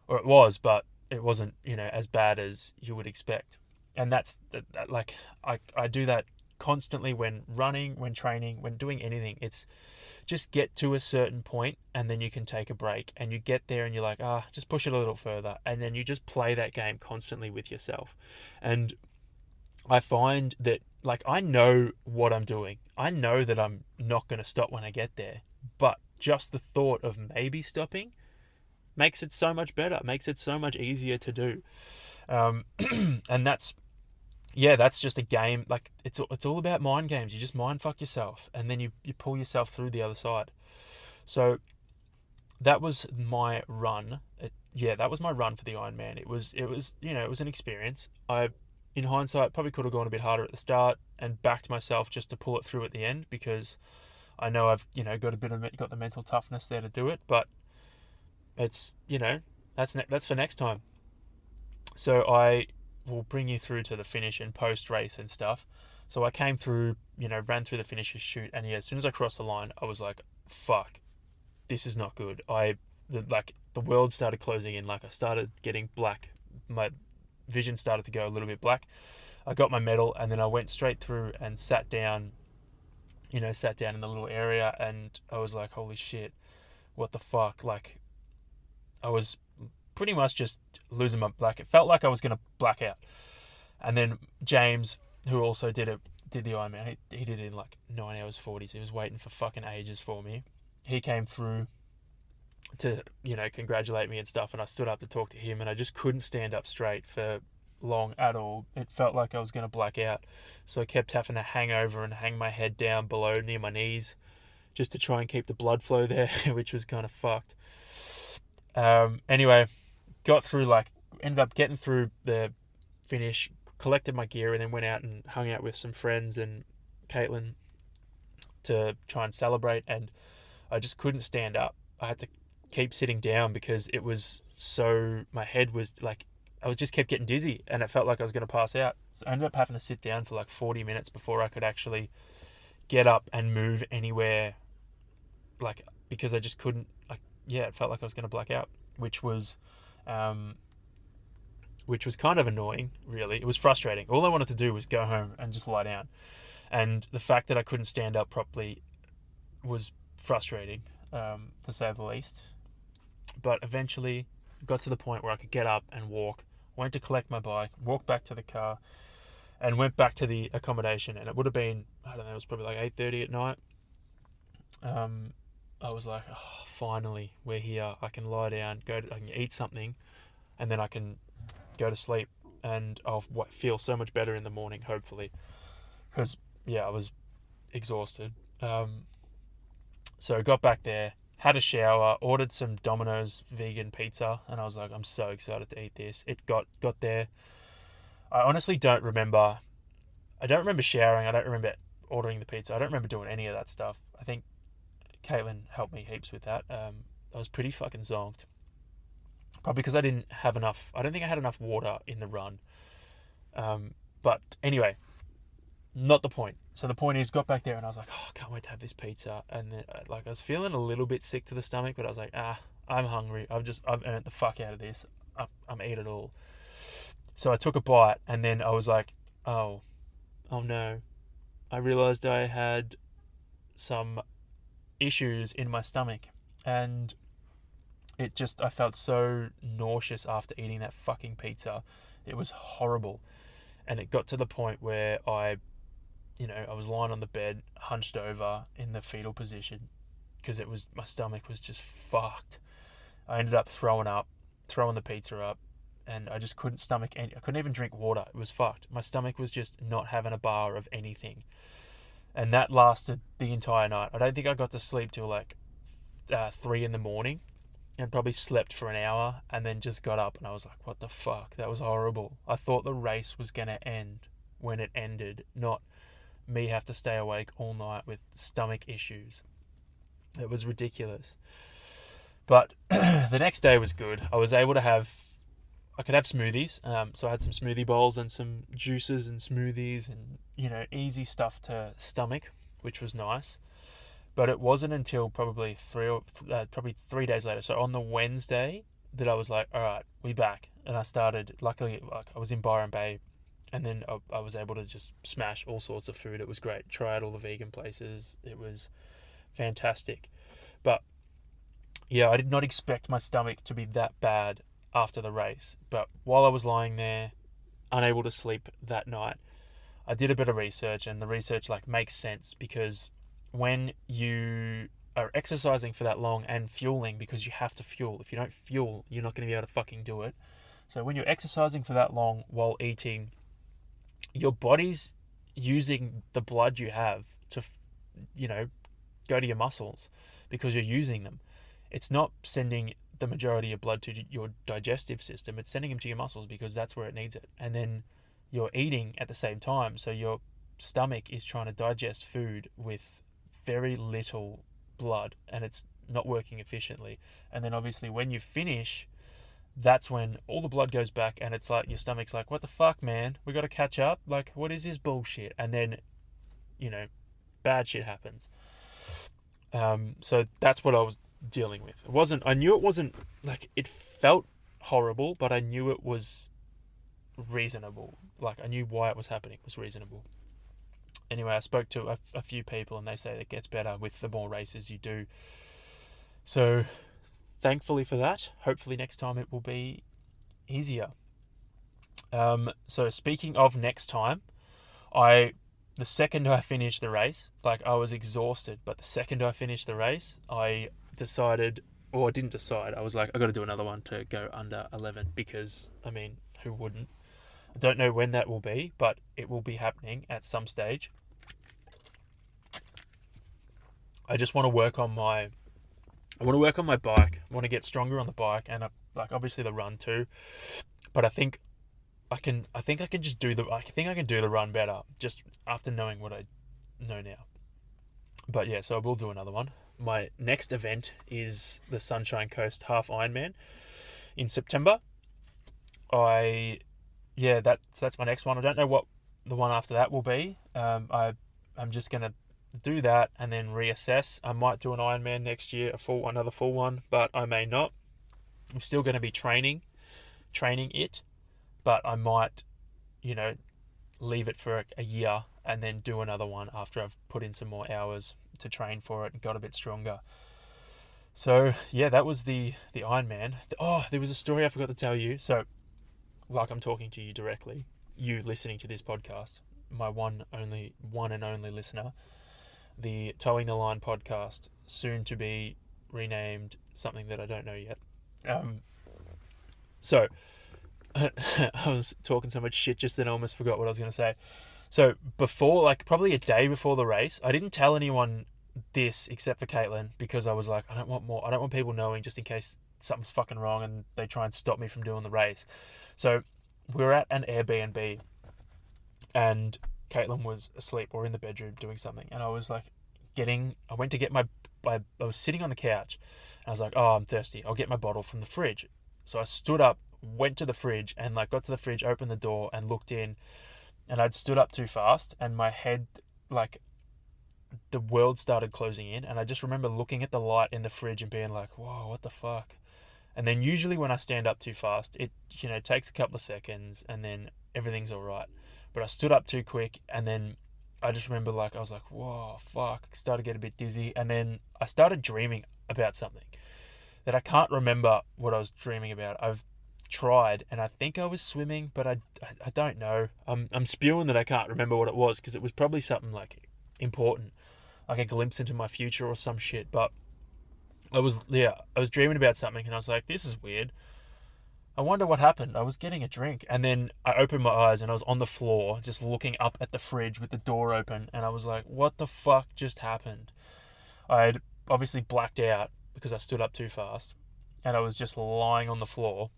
Speaker 1: Or it was, but it wasn't, as bad as you would expect. And that's I do that constantly when running, when training, when doing anything. It's just get to a certain point, and then you can take a break, and you get there and you're like, just push it a little further. And then you just play that game constantly with yourself. And I find that I know what I'm doing. I know that I'm not going to stop when I get there, but just the thought of maybe stopping makes it so much better, makes it so much easier to do. And that's just a game. It's all about mind games. You just mind fuck yourself, and then you pull yourself through the other side. So that was my run. That was my run for the Ironman. It was an experience. In hindsight, probably could have gone a bit harder at the start and backed myself just to pull it through at the end, because I know I've got the mental toughness there to do it. But it's that's for next time. So I will bring you through to the finish and post race and stuff. So I came through, ran through the finisher's chute, and as soon as I crossed the line, I was like, fuck, this is not good. The world started closing in. I started getting black. My vision started to go a little bit black. I got my medal, and then I went straight through and sat down in the little area, and I was like, holy shit, what the fuck? I was pretty much just losing my it felt like I was going to black out. And then James, who also did the Ironman, he did it in 9 hours 40. So he was waiting for fucking ages for me. He came through to congratulate me and stuff, and I stood up to talk to him, and I just couldn't stand up straight for long at all. It felt like I was going to black out. So I kept having to hang over and hang my head down below near my knees just to try and keep the blood flow there, which was kind of fucked. Anyway, ended up getting through the finish, collected my gear, and then went out and hung out with some friends and Caitlin to try and celebrate. And I just couldn't stand up. I had to keep sitting down because it was my head was like, I was just kept getting dizzy and it felt like I was going to pass out. So I ended up having to sit down for like 40 minutes before I could actually get up and move anywhere, like, because I just couldn't, like, yeah, it felt like I was going to black out, which was kind of annoying, really. It was frustrating. All I wanted to do was go home and just lie down. And the fact that I couldn't stand up properly was frustrating, to say the least. But eventually got to the point where I could get up and walk, went to collect my bike, walked back to the car, and went back to the accommodation. And it would have been, I don't know, it was probably like 8:30 at night. I was like, oh, finally, we're here. I can lie down, I can eat something, and then I can go to sleep, and I'll feel so much better in the morning, hopefully. Because, yeah, I was exhausted. So I got back there, had a shower, ordered some Domino's vegan pizza, and I was like, I'm so excited to eat this. It got there. I honestly don't remember. I don't remember showering. I don't remember ordering the pizza. I don't remember doing any of that stuff. I think Caitlin helped me heaps with that. I was pretty fucking zonked. Probably because I didn't have enough. I don't think I had enough water in the run. But anyway, not the point. So the point is, got back there and I was like, oh, I can't wait to have this pizza. And then, like, I was feeling a little bit sick to the stomach, but I was like, I'm hungry. I've earned the fuck out of this. I'm eat it all. So I took a bite, and then I was like, oh no. I realized I had some issues in my stomach, and I felt so nauseous after eating that fucking pizza. It was horrible. And it got to the point where I was lying on the bed, hunched over in the fetal position, because my stomach was just fucked. I ended up throwing the pizza up, and I just couldn't stomach I couldn't even drink water. It was fucked. My stomach was just not having a bar of anything. And that lasted the entire night. I don't think I got to sleep till like 3 a.m, and probably slept for an hour, and then just got up and I was like, what the fuck? That was horrible. I thought the race was going to end when it ended, not me have to stay awake all night with stomach issues. It was ridiculous. But the next day was good. I could have smoothies. So I had some smoothie bowls and some juices and smoothies and, easy stuff to stomach, which was nice. But it wasn't until probably 3 days later, so on the Wednesday, that I was like, all right, we back. And I started, luckily, like, I was in Byron Bay, and then I was able to just smash all sorts of food. It was great. Tried all the vegan places. It was fantastic. But yeah, I did not expect my stomach to be that bad after the race. But while I was lying there, unable to sleep that night, I did a bit of research, and the research makes sense, because when you are exercising for that long and fueling, because you have to fuel. If you don't fuel, you're not going to be able to fucking do it. So when you're exercising for that long while eating, your body's using the blood you have to, go to your muscles, because you're using them. It's not sending the majority of blood to your digestive system. It's sending them to your muscles, because that's where it needs it. And then you're eating at the same time. So your stomach is trying to digest food with very little blood, and it's not working efficiently. And then obviously when you finish, that's when all the blood goes back, and it's like your stomach's like, what the fuck, man? We got to catch up. Like, what is this bullshit? And then, bad shit happens. So that's what I was dealing with. I knew it wasn't, it felt horrible, but I knew it was reasonable. I knew why it was happening. It was reasonable. Anyway, I spoke to a few people, and they say it gets better with the more races you do. So, thankfully for that. Hopefully next time it will be easier. So speaking of next time, the second I finished the race, I was exhausted, but the second I finished the race, I decided, or I didn't decide, I was like, I got to do another one to go under 11, because, who wouldn't? I don't know when that will be, but it will be happening at some stage. I just want to work on my bike. I want to get stronger on the bike, and like obviously the run too. But I think I can just do the run better just after knowing what I know now. But yeah, so I will do another one. My next event is the Sunshine Coast Half Ironman in September. That's my next one. I don't know what the one after that will be. I'm just gonna do that and then reassess. I might do an Ironman next year, another full one, but I may not. I'm still going to be training it, but I might, leave it for a year and then do another one after I've put in some more hours to train for it and got a bit stronger. So yeah, that was the Ironman. Oh, there was a story I forgot to tell you. So, like I'm talking to you directly, you listening to this podcast, my one and only listener, the Towing the Line podcast, soon to be renamed something that I don't know yet. So I was talking so much shit just then I almost forgot what I was going to say. So before, like probably a day before the race, I didn't tell anyone this except for Caitlin, because I was like, I don't want people knowing, just in case something's fucking wrong and they try and stop me from doing the race. So we were at an Airbnb and Caitlin was asleep or in the bedroom doing something, and I was like I went to get I was sitting on the couch and I was like, oh, I'm thirsty, I'll get my bottle from the fridge. So I stood up, went to the fridge, and like got to the fridge, opened the door and looked in, and I'd stood up too fast and my head, like the world started closing in, and I just remember looking at the light in the fridge and being like, whoa, what the fuck? And then usually when I stand up too fast, it takes a couple of seconds and then everything's all right. But I stood up too quick, and then I just remember I was like, whoa, fuck, started to get a bit dizzy, and then I started dreaming about something that I can't remember what I was dreaming about. I've tried, and I think I was swimming, but I don't know. I'm spewing that I can't remember what it was, because it was probably something like important, like a glimpse into my future or some shit. But I was dreaming about something, and I was like, this is weird. I wonder what happened. I was getting a drink, and then I opened my eyes and I was on the floor just looking up at the fridge with the door open, and I was like, what the fuck just happened? I had obviously blacked out because I stood up too fast, and I was just lying on the floor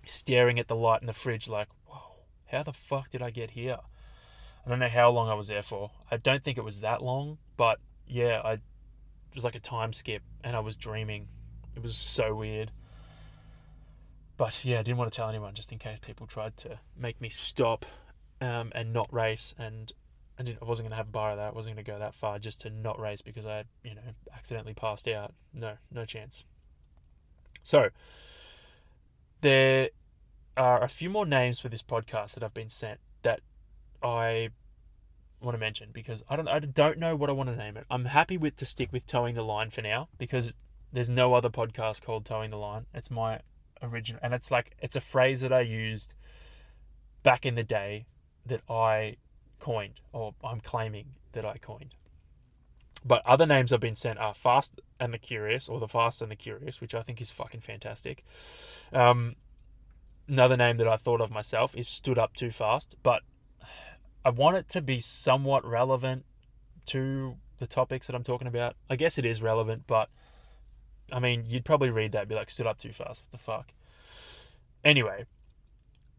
Speaker 1: staring at the light in the fridge like, whoa, how the fuck did I get here? I don't know how long I was there for. I don't think it was that long, but yeah, it was like a time skip and I was dreaming. It was so weird. But yeah, I didn't want to tell anyone, just in case people tried to make me stop and not race. And I wasn't going to have a bar of that. I wasn't going to go that far just to not race because I, accidentally passed out. No chance. So there are a few more names for this podcast that I've been sent that I want to mention, because I don't know what I want to name it. I'm happy to stick with Towing the Line for now, because there's no other podcast called Towing the Line. It's my original, and it's a phrase that I used back in the day that I coined, or I'm claiming that I coined. But other names I've been sent are Fast and the Curious, or the Fast and the Curious, which I think is fucking fantastic. Another name that I thought of myself is Stood Up Too Fast, but I want it to be somewhat relevant to the topics that I'm talking about. I guess it is relevant, but I mean, you'd probably read that and be like, stood up too fast, what the fuck? Anyway,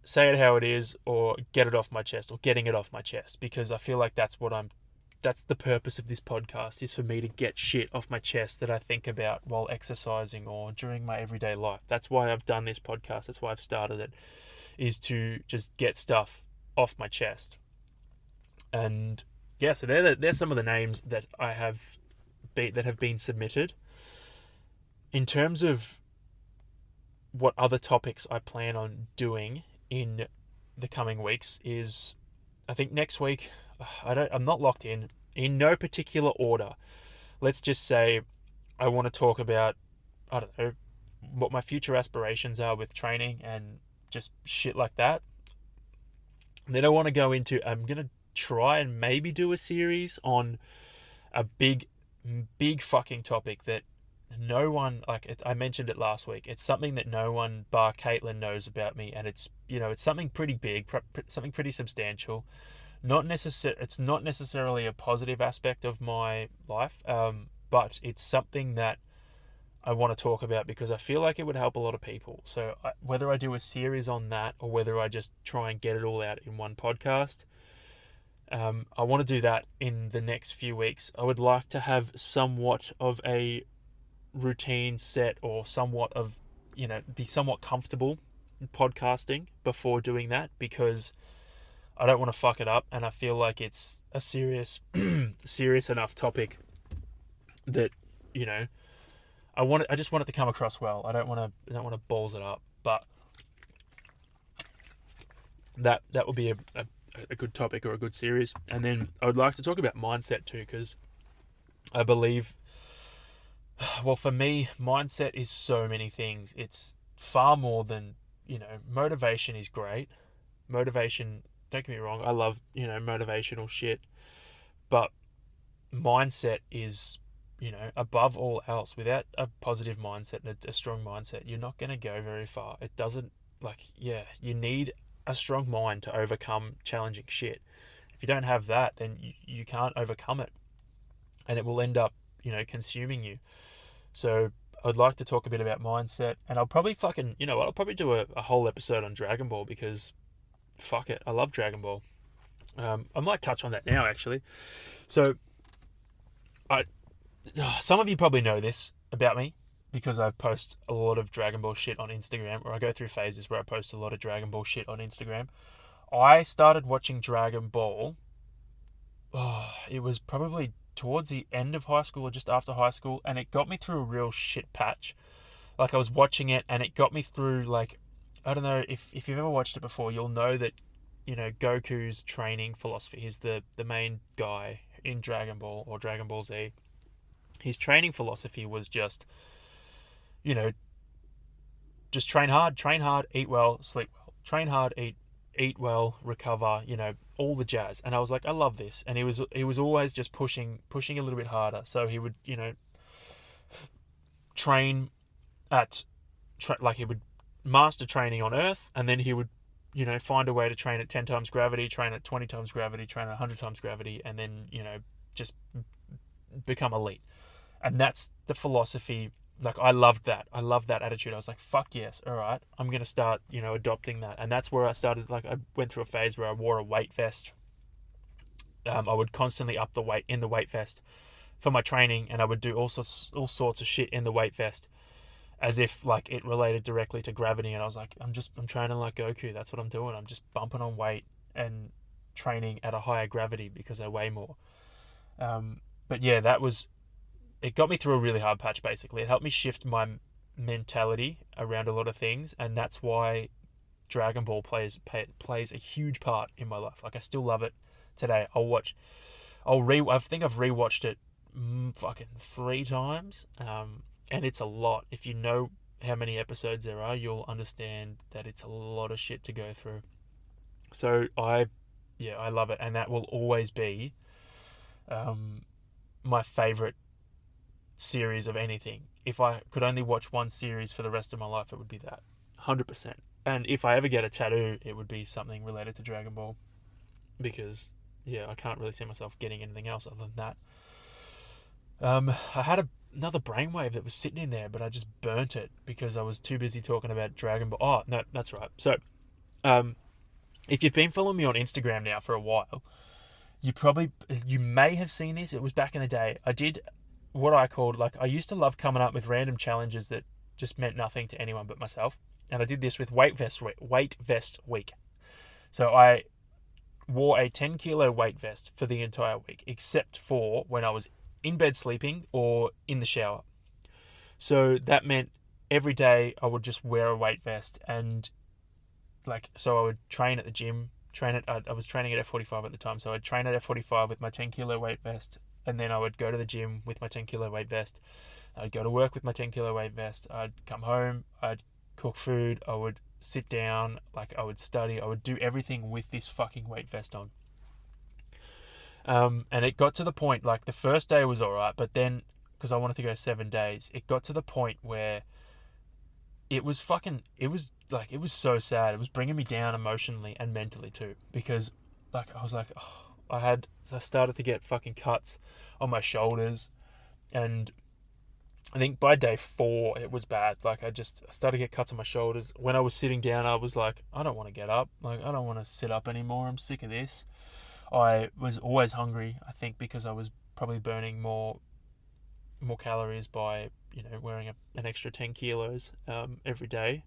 Speaker 1: say it how it is, or get it off my chest, or getting it off my chest, because I feel like that's the purpose of this podcast, is for me to get shit off my chest that I think about while exercising or during my everyday life. That's why I've done this podcast. That's why I've started it, is to just get stuff off my chest. And yeah, so they're some of the names that have been submitted. In terms of what other topics I plan on doing in the coming weeks is, I think next week, I'm not locked in no particular order. Let's just say I want to talk about, I don't know, what my future aspirations are with training and just shit like that. And then I want to go into, I'm going to try and maybe do a series on a big fucking topic that no one, I mentioned it last week, it's something that no one bar Caitlin knows about me, and it's, it's something pretty big, something pretty substantial. It's not necessarily a positive aspect of my life, but it's something that I want to talk about because I feel like it would help a lot of people. So whether I do a series on that or whether I just try and get it all out in one podcast, I want to do that in the next few weeks. I would like to have somewhat of a routine set, or somewhat of, be somewhat comfortable podcasting before doing that, because I don't want to fuck it up, and I feel like it's a serious enough topic that, I just want it to come across well. I don't want to balls it up, but that would be a good topic or a good series. And then I would like to talk about mindset too, because I believe, well, for me, mindset is so many things. It's far more than, motivation is great. Motivation, don't get me wrong, I love, motivational shit. But mindset is, above all else. Without a positive mindset and a strong mindset, you're not going to go very far. It doesn't, you need a strong mind to overcome challenging shit. If you don't have that, then you can't overcome it. And it will end up, consuming you. So I'd like to talk a bit about mindset, and I'll probably I'll probably do a whole episode on Dragon Ball, because fuck it, I love Dragon Ball. I might touch on that now, actually. So, some of you probably know this about me, because I post a lot of Dragon Ball shit on Instagram, or I go through phases where I post a lot of Dragon Ball shit on Instagram. I started watching Dragon Ball, it was probably towards the end of high school or just after high school, and it got me through a real shit patch. I was watching it, and it got me through, I don't know, if you've ever watched it before, you'll know that, Goku's training philosophy, he's the main guy in Dragon Ball or Dragon Ball Z. His training philosophy was just, just train hard, eat well, sleep well. Train hard, eat well, recover, all the jazz. And I was like, I love this. And he was always just pushing a little bit harder. So he would, train he would master training on Earth, and then he would, find a way to train at 10 times gravity, train at 20 times gravity, train at 100 times gravity, and then, just become elite. And that's the philosophy. I loved that. I loved that attitude. I was like, fuck yes, all right, I'm going to start, adopting that. And that's where I started, I went through a phase where I wore a weight vest. I would constantly up the weight in the weight vest for my training, and I would do all sorts of shit in the weight vest, as if it related directly to gravity. And I was like, I'm training like Goku. That's what I'm doing. I'm just bumping on weight and training at a higher gravity because I weigh more. But yeah, it got me through a really hard patch, basically. It helped me shift my mentality around a lot of things, and that's why Dragon Ball plays a huge part in my life. I still love it today. I think I've rewatched it fucking 3 times, and it's a lot. If you know how many episodes there are, you'll understand that it's a lot of shit to go through. So I love it, and that will always be my favorite series of anything. If I could only watch one series for the rest of my life, it would be that, 100%. And if I ever get a tattoo, it would be something related to Dragon Ball, because I can't really see myself getting anything else other than that. I had another brainwave that was sitting in there, but I just burnt it because I was too busy talking about Dragon Ball. Oh no, that's right. So if you've been following me on Instagram now for a while, you may have seen this. It was back in the day. I did what I called, I used to love coming up with random challenges that just meant nothing to anyone but myself. And I did this with Weight Vest Week. So I wore a 10 kilo weight vest for the entire week, except for when I was in bed sleeping or in the shower. So that meant every day I would just wear a weight vest, and so I would train at the gym, I was training at F45 at the time, so I'd train at F45 with my 10 kilo weight vest, and then I would go to the gym with my 10 kilo weight vest. I'd go to work with my 10 kilo weight vest. I'd come home, I'd cook food, I would sit down, I would study, I would do everything with this fucking weight vest on. And it got to the point, the first day was alright, but then because I wanted to go 7 days, it got to the point where it was so sad. It was bringing me down emotionally and mentally too, because like I was like, oh, I started to get fucking cuts on my shoulders, and I think by day 4 it was bad. Like I started to get cuts on my shoulders. When I was sitting down, I was like, I don't want to get up. Like I don't want to sit up anymore. I'm sick of this. I was always hungry, I think, because I was probably burning more calories by, wearing an extra 10 kilos every day.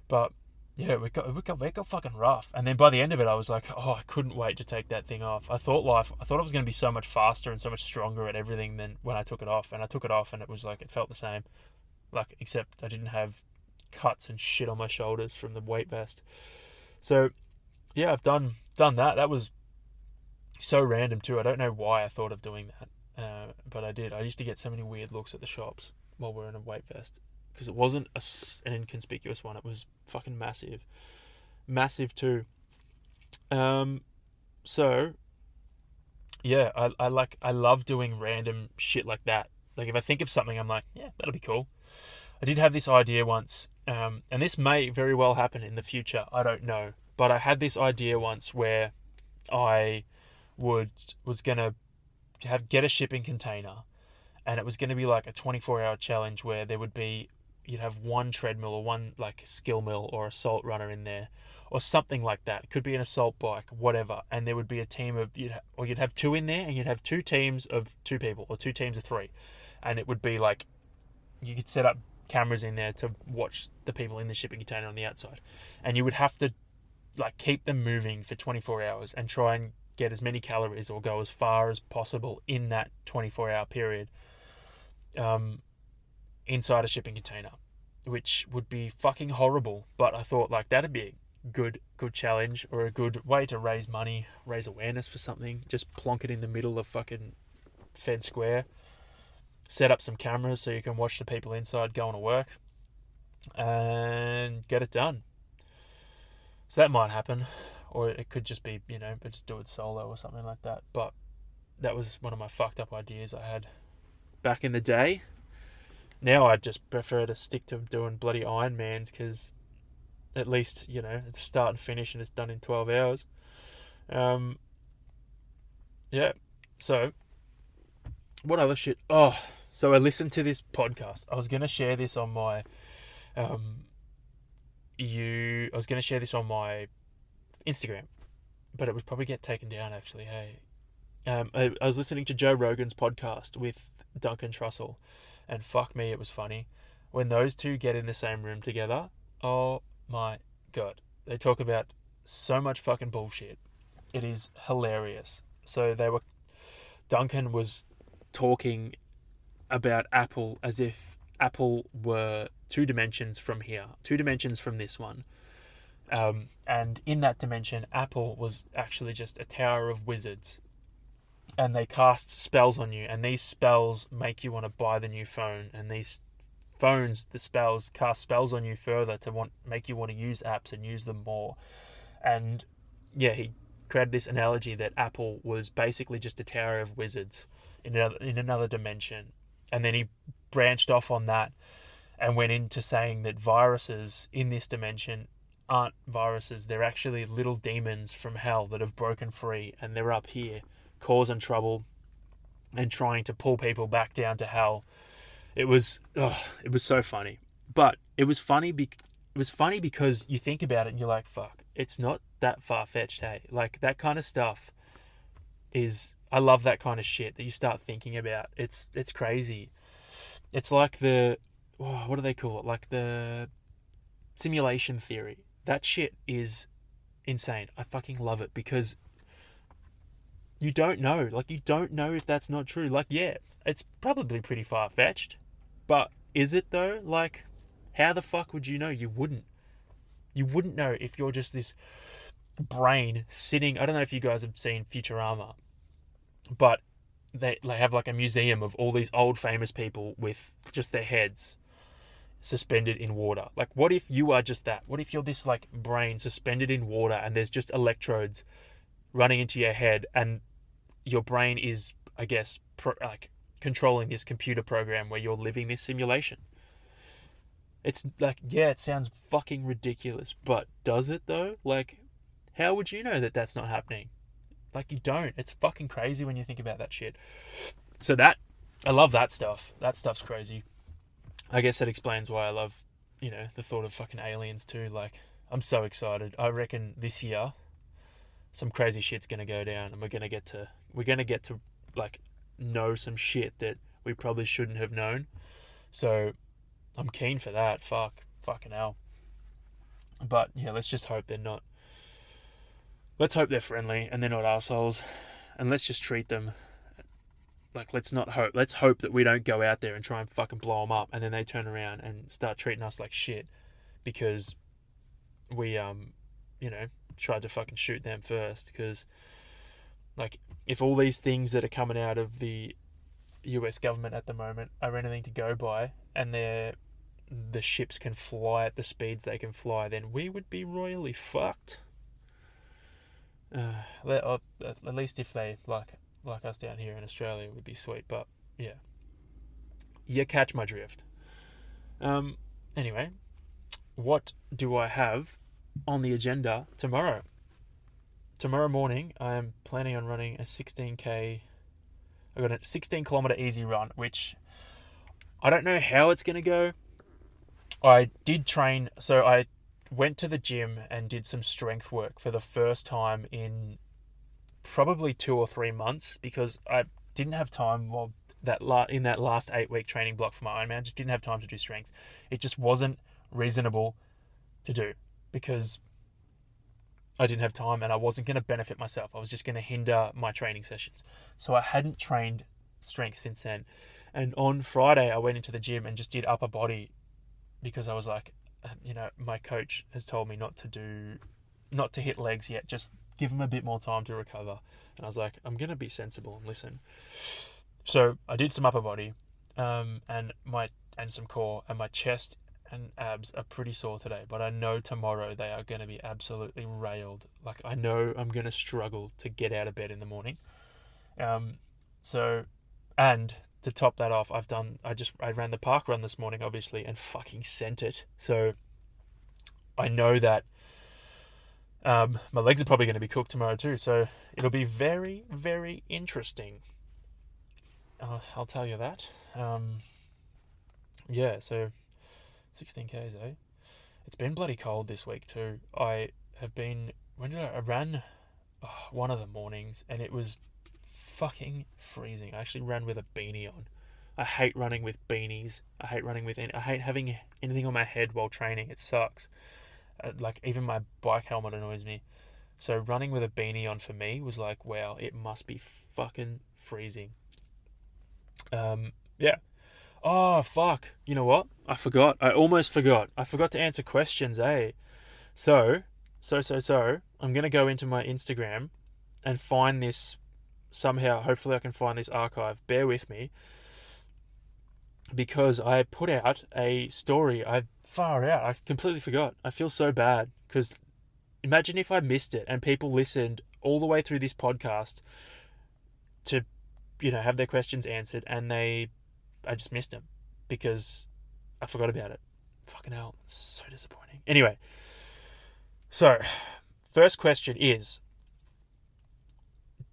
Speaker 1: But yeah, it got fucking rough. And then by the end of it, I was like, oh, I couldn't wait to take that thing off. I thought I was going to be so much faster and so much stronger at everything than when I took it off. And I took it off, and it was like, it felt the same. Like, except I didn't have cuts and shit on my shoulders from the weight vest. So yeah, I've done that. That was so random too. I don't know why I thought of doing that. But I did. I used to get so many weird looks at the shops while wearing a weight vest, because it wasn't an inconspicuous one. It was fucking massive too. So yeah, I love doing random shit like that. Like if I think of something, I'm like, yeah, that'll be cool. I did have this idea once, and this may very well happen in the future. I don't know, but I had this idea once where I was gonna get a shipping container, and it was going to be like a 24-hour challenge where you'd have one treadmill or one like skill mill or assault runner in there or something like that. It could be an assault bike, whatever, and there would be a team of you'd have 2 in there, and you'd have 2 teams of 2 people or 2 teams of 3, and it would be like you could set up cameras in there to watch the people in the shipping container on the outside, and you would have to like keep them moving for 24 hours and try and get as many calories or go as far as possible in that 24-hour period inside a shipping container, which would be fucking horrible. But I thought like that'd be a good challenge, or a good way to raise money, raise awareness for something. Just plonk it in the middle of fucking Fed Square, set up some cameras so you can watch the people inside going to work, and get it done. So that might happen. Or it could just be, just do it solo or something like that. But that was one of my fucked up ideas I had back in the day. Now I just prefer to stick to doing bloody Ironmans, because at least, it's start and finish and it's done in 12 hours. Yeah. So, what other shit? Oh, so I listened to this podcast. I was going to share this on my... I was going to share this on my Instagram, but it would probably get taken down actually. Hey, I was listening to Joe Rogan's podcast with Duncan Trussell, and fuck me, it was funny when those two get in the same room together. Oh my god, they talk about so much fucking bullshit. It is hilarious. So Duncan was talking about Apple as if Apple were 2 dimensions from here, 2 dimensions from this one. And in that dimension, Apple was actually just a tower of wizards, and they cast spells on you, and these spells make you want to buy the new phone, and these phones, the spells, cast spells on you further to make you want to use apps and use them more. And yeah, he created this analogy that Apple was basically just a tower of wizards in another dimension, and then he branched off on that and went into saying that viruses in this dimension aren't viruses. They're actually little demons from hell that have broken free, and they're up here causing trouble and trying to pull people back down to hell. It was so funny. But it was funny because you think about it and you're like, fuck, it's not that far-fetched, hey? Like, that kind of stuff I love that kind of shit that you start thinking about. It's crazy. It's like what do they call it? Like the simulation theory. That shit is insane. I fucking love it, because you don't know. Like, you don't know if that's not true. Like, yeah, it's probably pretty far-fetched, but is it though? Like, how the fuck would you know? You wouldn't know if you're just this brain sitting... I don't know if you guys have seen Futurama, but they have like a museum of all these old famous people with just their heads suspended in water. Like, what if you are just that? What if you're this like brain suspended in water, and there's just electrodes running into your head, and your brain is, I guess, controlling this computer program where you're living this simulation. It's like, yeah, it sounds fucking ridiculous, but does it though? Like, how would you know that that's not happening? Like, you don't. It's fucking crazy when you think about that shit. So I love that stuff. That stuff's crazy. I guess that explains why I love, the thought of fucking aliens too. Like, I'm so excited. I reckon this year some crazy shit's gonna go down, and we're gonna get to like know some shit that we probably shouldn't have known. So I'm keen for that. Fucking hell. But yeah, let's just hope they're not. Let's hope they're friendly and they're not assholes, and let's just treat them. Like, let's hope that we don't go out there and try and fucking blow them up, and then they turn around and start treating us like shit because we tried to fucking shoot them first. Because, like, if all these things that are coming out of the US government at the moment are anything to go by, and the ships can fly at the speeds they can fly, then we would be royally fucked. At least if they like us down here in Australia, would be sweet. But yeah, you catch my drift. Anyway, what do I have on the agenda tomorrow? Tomorrow morning, I am planning on running a 16k. I got a 16 kilometer easy run, which I don't know how it's going to go. I did train, so I went to the gym and did some strength work for the first time in probably 2 or 3 months, because I didn't have time in that last 8-week training block for my Ironman. I just didn't have time to do strength. It just wasn't reasonable to do because I didn't have time and I wasn't going to benefit myself. I was just going to hinder my training sessions. So I hadn't trained strength since then. And on Friday, I went into the gym and just did upper body because I was like, my coach has told me not to hit legs yet, just give them a bit more time to recover. And I was like, I'm going to be sensible and listen. So I did some upper body, and some core, and my chest and abs are pretty sore today, but I know tomorrow they are going to be absolutely railed. Like, I know I'm going to struggle to get out of bed in the morning. And to top that off, I ran the park run this morning, obviously, and fucking sent it. So I know that my legs are probably going to be cooked tomorrow too. So it'll be very, very interesting. I'll tell you that. Yeah, so 16 Ks, eh? It's been bloody cold this week too. I ran one of the mornings and it was fucking freezing. I actually ran with a beanie on. I hate running with beanies. I hate having anything on my head while training. It sucks. Like, even my bike helmet annoys me. So running with a beanie on for me was like, wow, it must be fucking freezing. Yeah. Oh, fuck. You know what? I forgot. I almost forgot. I forgot to answer questions, eh? So, I'm going to go into my Instagram and find this somehow. Hopefully I can find this archive. Bear with me. Because I put out a story. I completely forgot. I feel so bad. Because imagine if I missed it and people listened all the way through this podcast to, have their questions answered, and I just missed them because I forgot about it. Fucking hell, it's so disappointing. Anyway, so first question is,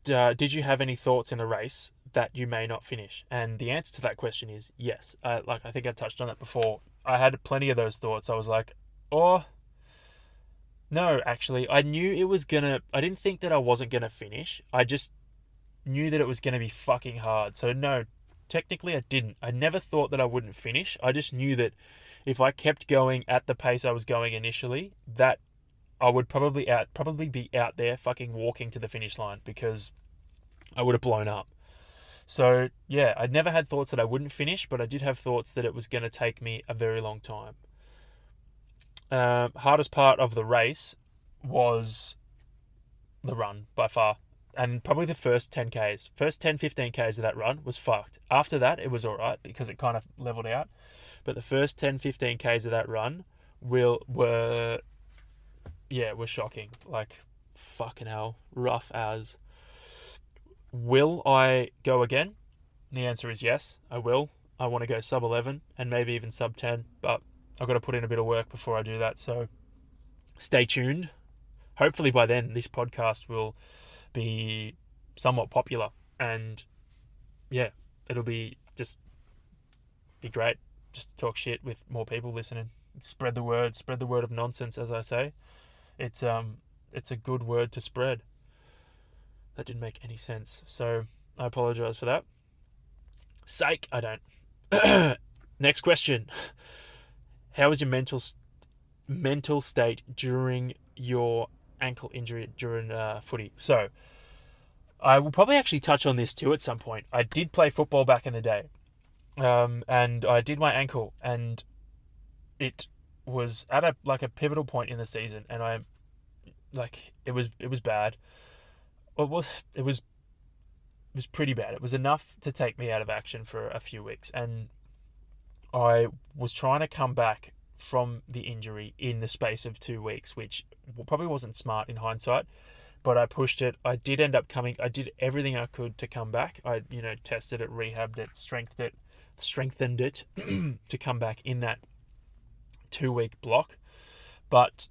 Speaker 1: did you have any thoughts in the race that you may not finish? And the answer to that question is yes. I think I touched on it before. I had plenty of those thoughts. I was like, no, actually, I knew it was I didn't think that I wasn't gonna finish. I just knew that it was gonna be fucking hard. So no, technically I didn't. I never thought that I wouldn't finish. I just knew that if I kept going at the pace I was going initially, that I would probably be out there fucking walking to the finish line because I would have blown up. So yeah, I never had thoughts that I wouldn't finish, but I did have thoughts that it was going to take me a very long time. Hardest part of the race was the run by far. And probably the first 10Ks. First 10, 15Ks of that run was fucked. After that, it was alright because it kind of leveled out. But the first 10, 15Ks of that run were shocking. Like, fucking hell. Rough as. Will I go again? The answer is yes, I will. I want to go sub 11 and maybe even sub 10, but I've got to put in a bit of work before I do that. So stay tuned. Hopefully by then this podcast will be somewhat popular, and yeah, it'll be great just to talk shit with more people listening. Spread the word of nonsense, as I say. It's a good word to spread. That didn't make any sense, so I apologize for that. Psych, I don't. Next question. How was your mental state during your ankle injury during footy? So I will probably actually touch on this too at some point. I did play football back in the day, and I did my ankle, and it was at a pivotal point in the season, and it was bad. It was pretty bad. It was enough to take me out of action for a few weeks, and I was trying to come back from the injury in the space of 2 weeks, which probably wasn't smart in hindsight, but I pushed it. I did end up coming. I did everything I could to come back. I tested it, rehabbed it, strengthened it to come back in that 2-week block. But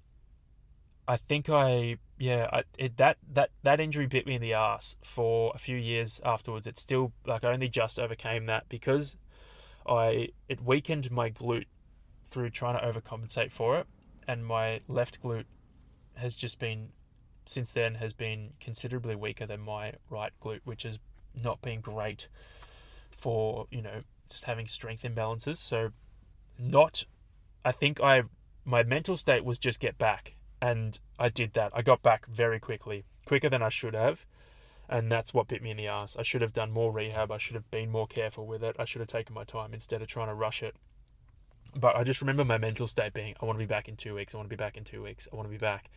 Speaker 1: I think that injury bit me in the ass for a few years afterwards. It's still I only just overcame that because it weakened my glute through trying to overcompensate for it, and my left glute has since then been considerably weaker than my right glute, which has not been great for just having strength imbalances. So my mental state was just get back, and I did that. I got back very quickly, quicker than I should have, and that's what bit me in the ass. I should have done more rehab. I should have been more careful with it. I should have taken my time instead of trying to rush it. But I just remember my mental state being, I want to be back in 2 weeks. I want to be back in 2 weeks. I want to be back.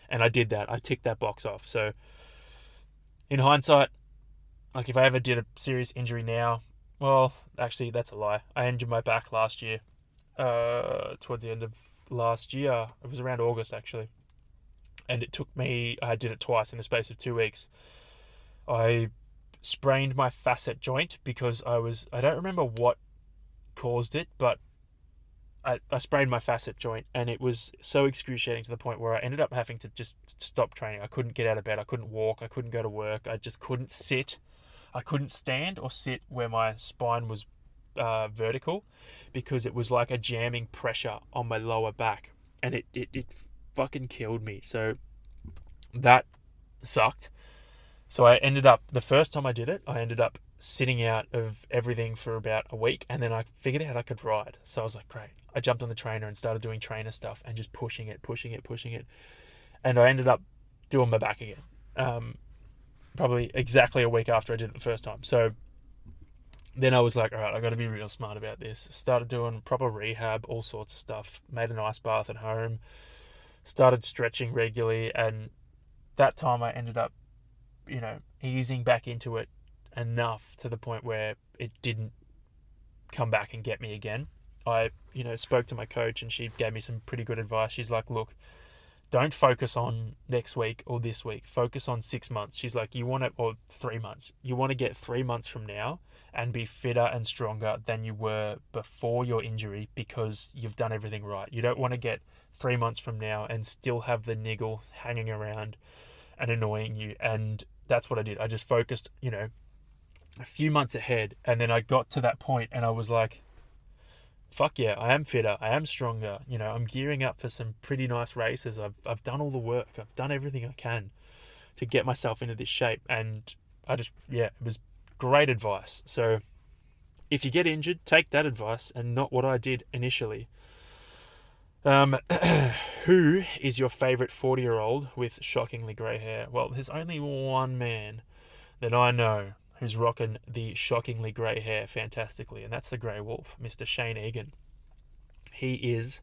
Speaker 1: And I did that. I ticked that box off. So in hindsight, if I ever did a serious injury now, well, actually, that's a lie. I injured my back last year, towards the end of last year. It was around August, actually. And I did it twice in the space of 2 weeks. I sprained my facet joint because I don't remember what caused it, but I sprained my facet joint, and it was so excruciating to the point where I ended up having to just stop training. I couldn't get out of bed. I couldn't walk. I couldn't go to work. I just couldn't sit. I couldn't stand or sit where my spine was vertical, because it was like a jamming pressure on my lower back, and it fucking killed me. So that sucked. So the first time I did it, I ended up sitting out of everything for about a week, and then I figured out I could ride. So I was like, great. I jumped on the trainer and started doing trainer stuff and just pushing it. And I ended up doing my back again. Probably exactly a week after I did it the first time. So then I was like, all right, I got to be real smart about this. Started doing proper rehab, all sorts of stuff. Made an ice bath at home. Started stretching regularly, and that time I ended up, easing back into it enough to the point where it didn't come back and get me again. I, spoke to my coach, and she gave me some pretty good advice. She's like, look, don't focus on next week or this week. Focus on 6 months. She's like, or 3 months. You want to get 3 months from now and be fitter and stronger than you were before your injury, because you've done everything right. You don't want to get 3 months from now and still have the niggle hanging around and annoying you. And that's what I did. I just focused, a few months ahead, and then I got to that point and I was like, fuck yeah, I am fitter, I am stronger, I'm gearing up for some pretty nice races. I've done all the work, I've done everything I can to get myself into this shape, and it was great advice. So if you get injured, take that advice and not what I did initially. Who is your favourite 40-year-old with shockingly grey hair? Well, there's only one man that I know who's rocking the shockingly grey hair fantastically, and that's the Grey Wolf, Mr. Shane Egan. He is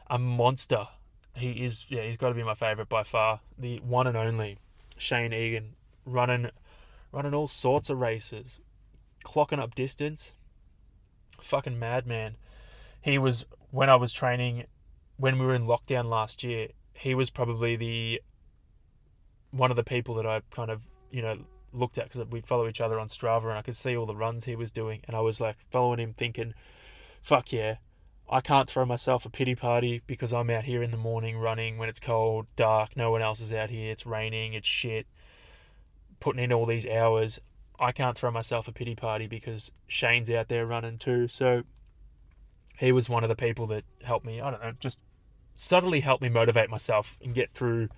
Speaker 1: a monster. He's got to be my favourite by far. The one and only Shane Egan, running all sorts of races, clocking up distance. Fucking madman. He was, when I was training, when we were in lockdown last year, he was probably one of the people that I kind of, looked at, because we follow each other on Strava, and I could see all the runs he was doing, and I was like following him thinking, fuck yeah, I can't throw myself a pity party because I'm out here in the morning running when it's cold, dark, no one else is out here, it's raining, it's shit, putting in all these hours. I can't throw myself a pity party because Shane's out there running too. So he was one of the people that helped me, I don't know, just subtly helped me motivate myself and get through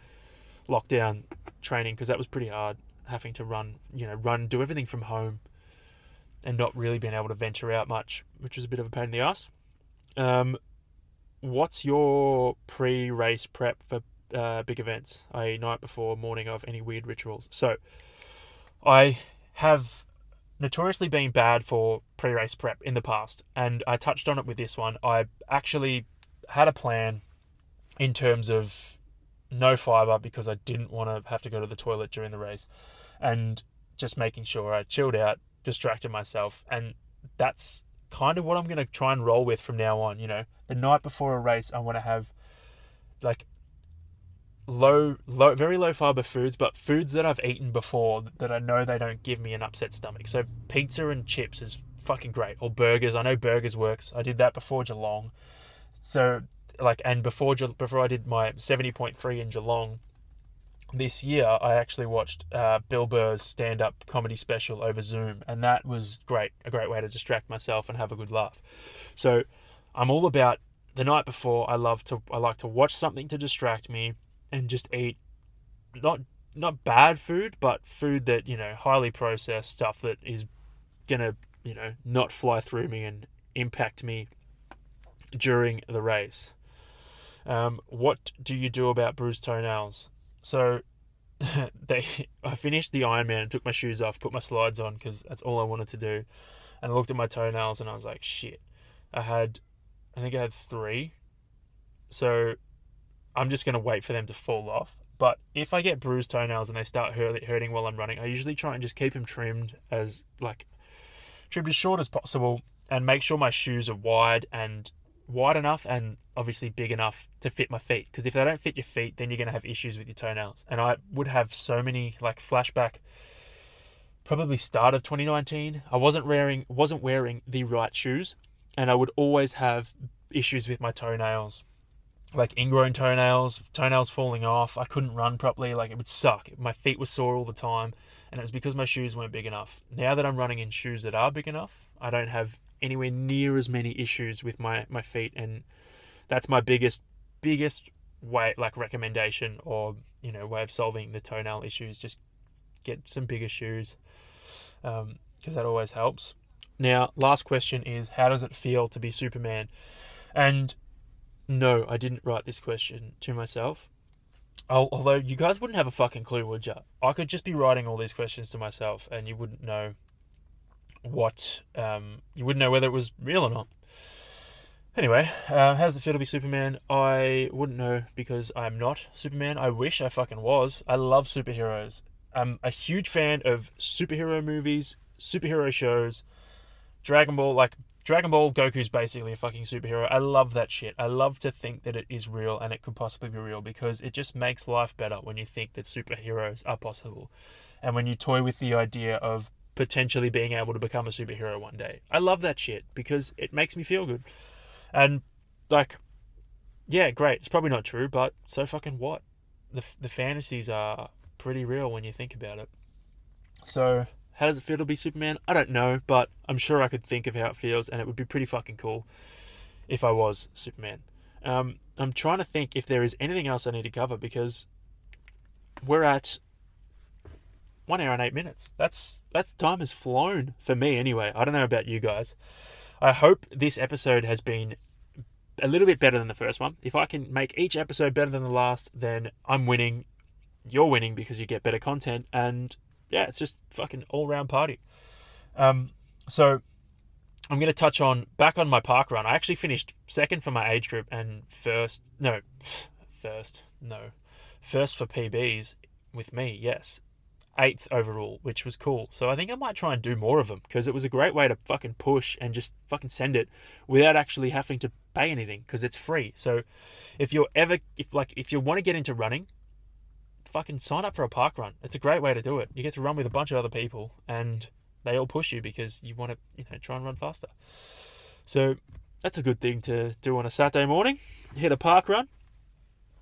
Speaker 1: lockdown training, because that was pretty hard, having to run, do everything from home and not really being able to venture out much, which was a bit of a pain in the ass. What's your pre-race prep for big events, i.e. night before, morning of, any weird rituals? So I have notoriously been bad for pre-race prep in the past, and I touched on it with this one. I actually had a plan in terms of no fiber, because I didn't want to have to go to the toilet during the race, and just making sure I chilled out, distracted myself, and that's kind of what I'm going to try and roll with from now on. The night before a race, I want to have like very low fiber foods, but foods that I've eaten before that I know they don't give me an upset stomach. So pizza and chips is fucking great, or burgers. I know burgers works. I did that before Geelong. So and before I did my 70.3 in Geelong this year, I actually watched Bill Burr's stand-up comedy special over Zoom, and that was great. A great way to distract myself and have a good laugh. So I'm all about the night before. I like to watch something to distract me and just eat not bad food, but food that, highly processed stuff that is gonna, not fly through me and impact me during the race. What do you do about bruised toenails? So I finished the Ironman and took my shoes off, put my slides on, because that's all I wanted to do. And I looked at my toenails and I was like, shit. I think I had 3. So I'm just going to wait for them to fall off. But if I get bruised toenails and they start hurting while I'm running, I usually try and just keep them trimmed as short as possible, and make sure my shoes are wide enough and obviously big enough to fit my feet. Because if they don't fit your feet, then you're going to have issues with your toenails. And I would have so many, flashback, probably start of 2019, I wasn't wearing the right shoes, and I would always have issues with my toenails, like ingrown toenails falling off. I couldn't run properly, it would suck. My feet were sore all the time, and it was because my shoes weren't big enough. Now that I'm running in shoes that are big enough, I don't have anywhere near as many issues with my feet, and that's my biggest way, recommendation, or way of solving the toenail issues. Just get some bigger shoes, because that always helps. Now, last question is, how does it feel to be Superman? And no, I didn't write this question to myself. Although you guys wouldn't have a fucking clue, would you? I could just be writing all these questions to myself, and you wouldn't know you wouldn't know whether it was real or not. Anyway, how does it feel to be Superman? I wouldn't know, because I'm not Superman. I wish I fucking was. I love superheroes. I'm a huge fan of superhero movies, superhero shows, Dragon Ball. Goku's basically a fucking superhero. I love that shit. I love to think that it is real, and it could possibly be real, because it just makes life better when you think that superheroes are possible, and when you toy with the idea of potentially being able to become a superhero one day. I love that shit because it makes me feel good. And yeah, great. It's probably not true, but so fucking what? The fantasies are pretty real when you think about it. So how does it feel to be Superman? I don't know, but I'm sure I could think of how it feels, and it would be pretty fucking cool if I was Superman. I'm trying to think if there is anything else I need to cover, because we're at 1 hour and 8 minutes. That's time has flown for me anyway. I don't know about you guys. I hope this episode has been a little bit better than the first one. If I can make each episode better than the last, then I'm winning. You're winning because you get better content, and yeah, it's just fucking all-round party. So I'm going to touch back on my park run. I actually finished second for my age group and first for PBs with me, yes. 8th overall, which was cool. So I think I might try and do more of them, because it was a great way to fucking push and just fucking send it without actually having to pay anything, because it's free. So if you want to get into running, fucking sign up for a park run. It's a great way to do it. You get to run with a bunch of other people, and they all push you because you want to, try and run faster. So that's a good thing to do on a Saturday morning. Hit a park run.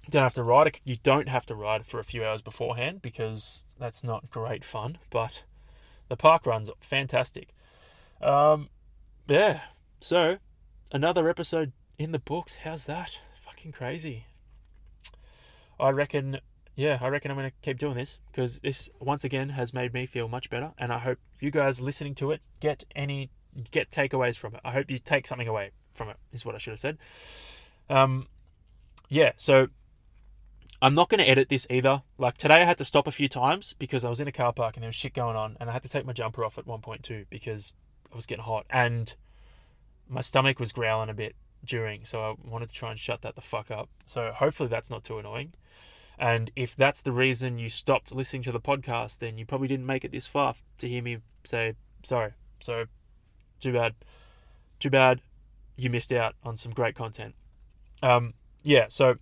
Speaker 1: You don't have to ride. You don't have to ride for a few hours beforehand because that's not great fun. But the park run's fantastic. Yeah. So another episode in the books. How's that? Fucking crazy. I reckon I'm going to keep doing this because this once again has made me feel much better, and I hope you guys listening to it get takeaways from it. I hope you take something away from it, is what I should have said. So I'm not going to edit this either. Like today I had to stop a few times because I was in a car park and there was shit going on, and I had to take my jumper off at 1.2 because I was getting hot and my stomach was growling a bit during, so I wanted to try and shut that the fuck up. So hopefully that's not too annoying. And if that's the reason you stopped listening to the podcast, then you probably didn't make it this far to hear me say sorry. So too bad you missed out on some great content. So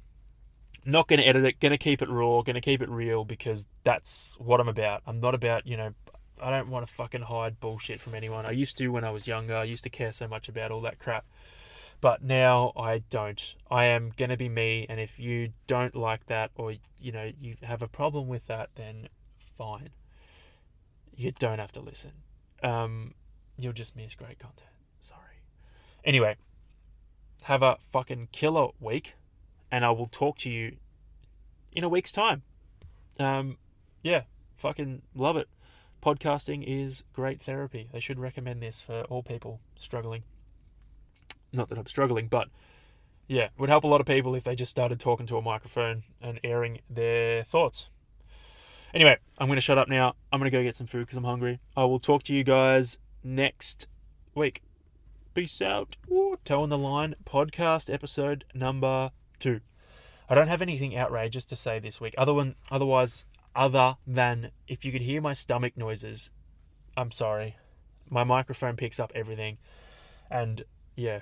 Speaker 1: not going to edit it, going to keep it raw, going to keep it real because that's what I'm about. I'm not about, I don't want to fucking hide bullshit from anyone. I used to when I was younger. I used to care so much about all that crap. But now I don't. I am going to be me, and if you don't like that or, you have a problem with that, then fine. You don't have to listen. You'll just miss great content. Sorry. Anyway, have a fucking killer week, and I will talk to you in a week's time. Fucking love it. Podcasting is great therapy. They should recommend this for all people struggling. Not that I'm struggling, but yeah, it would help a lot of people if they just started talking to a microphone and airing their thoughts. Anyway, I'm going to shut up now. I'm going to go get some food because I'm hungry. I will talk to you guys next week. Peace out. Toe on the Line podcast episode number 2. I don't have anything outrageous to say this week other than if you could hear my stomach noises, I'm sorry. My microphone picks up everything, and yeah,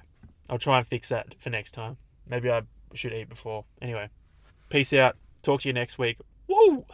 Speaker 1: I'll try and fix that for next time. Maybe I should eat before. Anyway, peace out. Talk to you next week. Woo!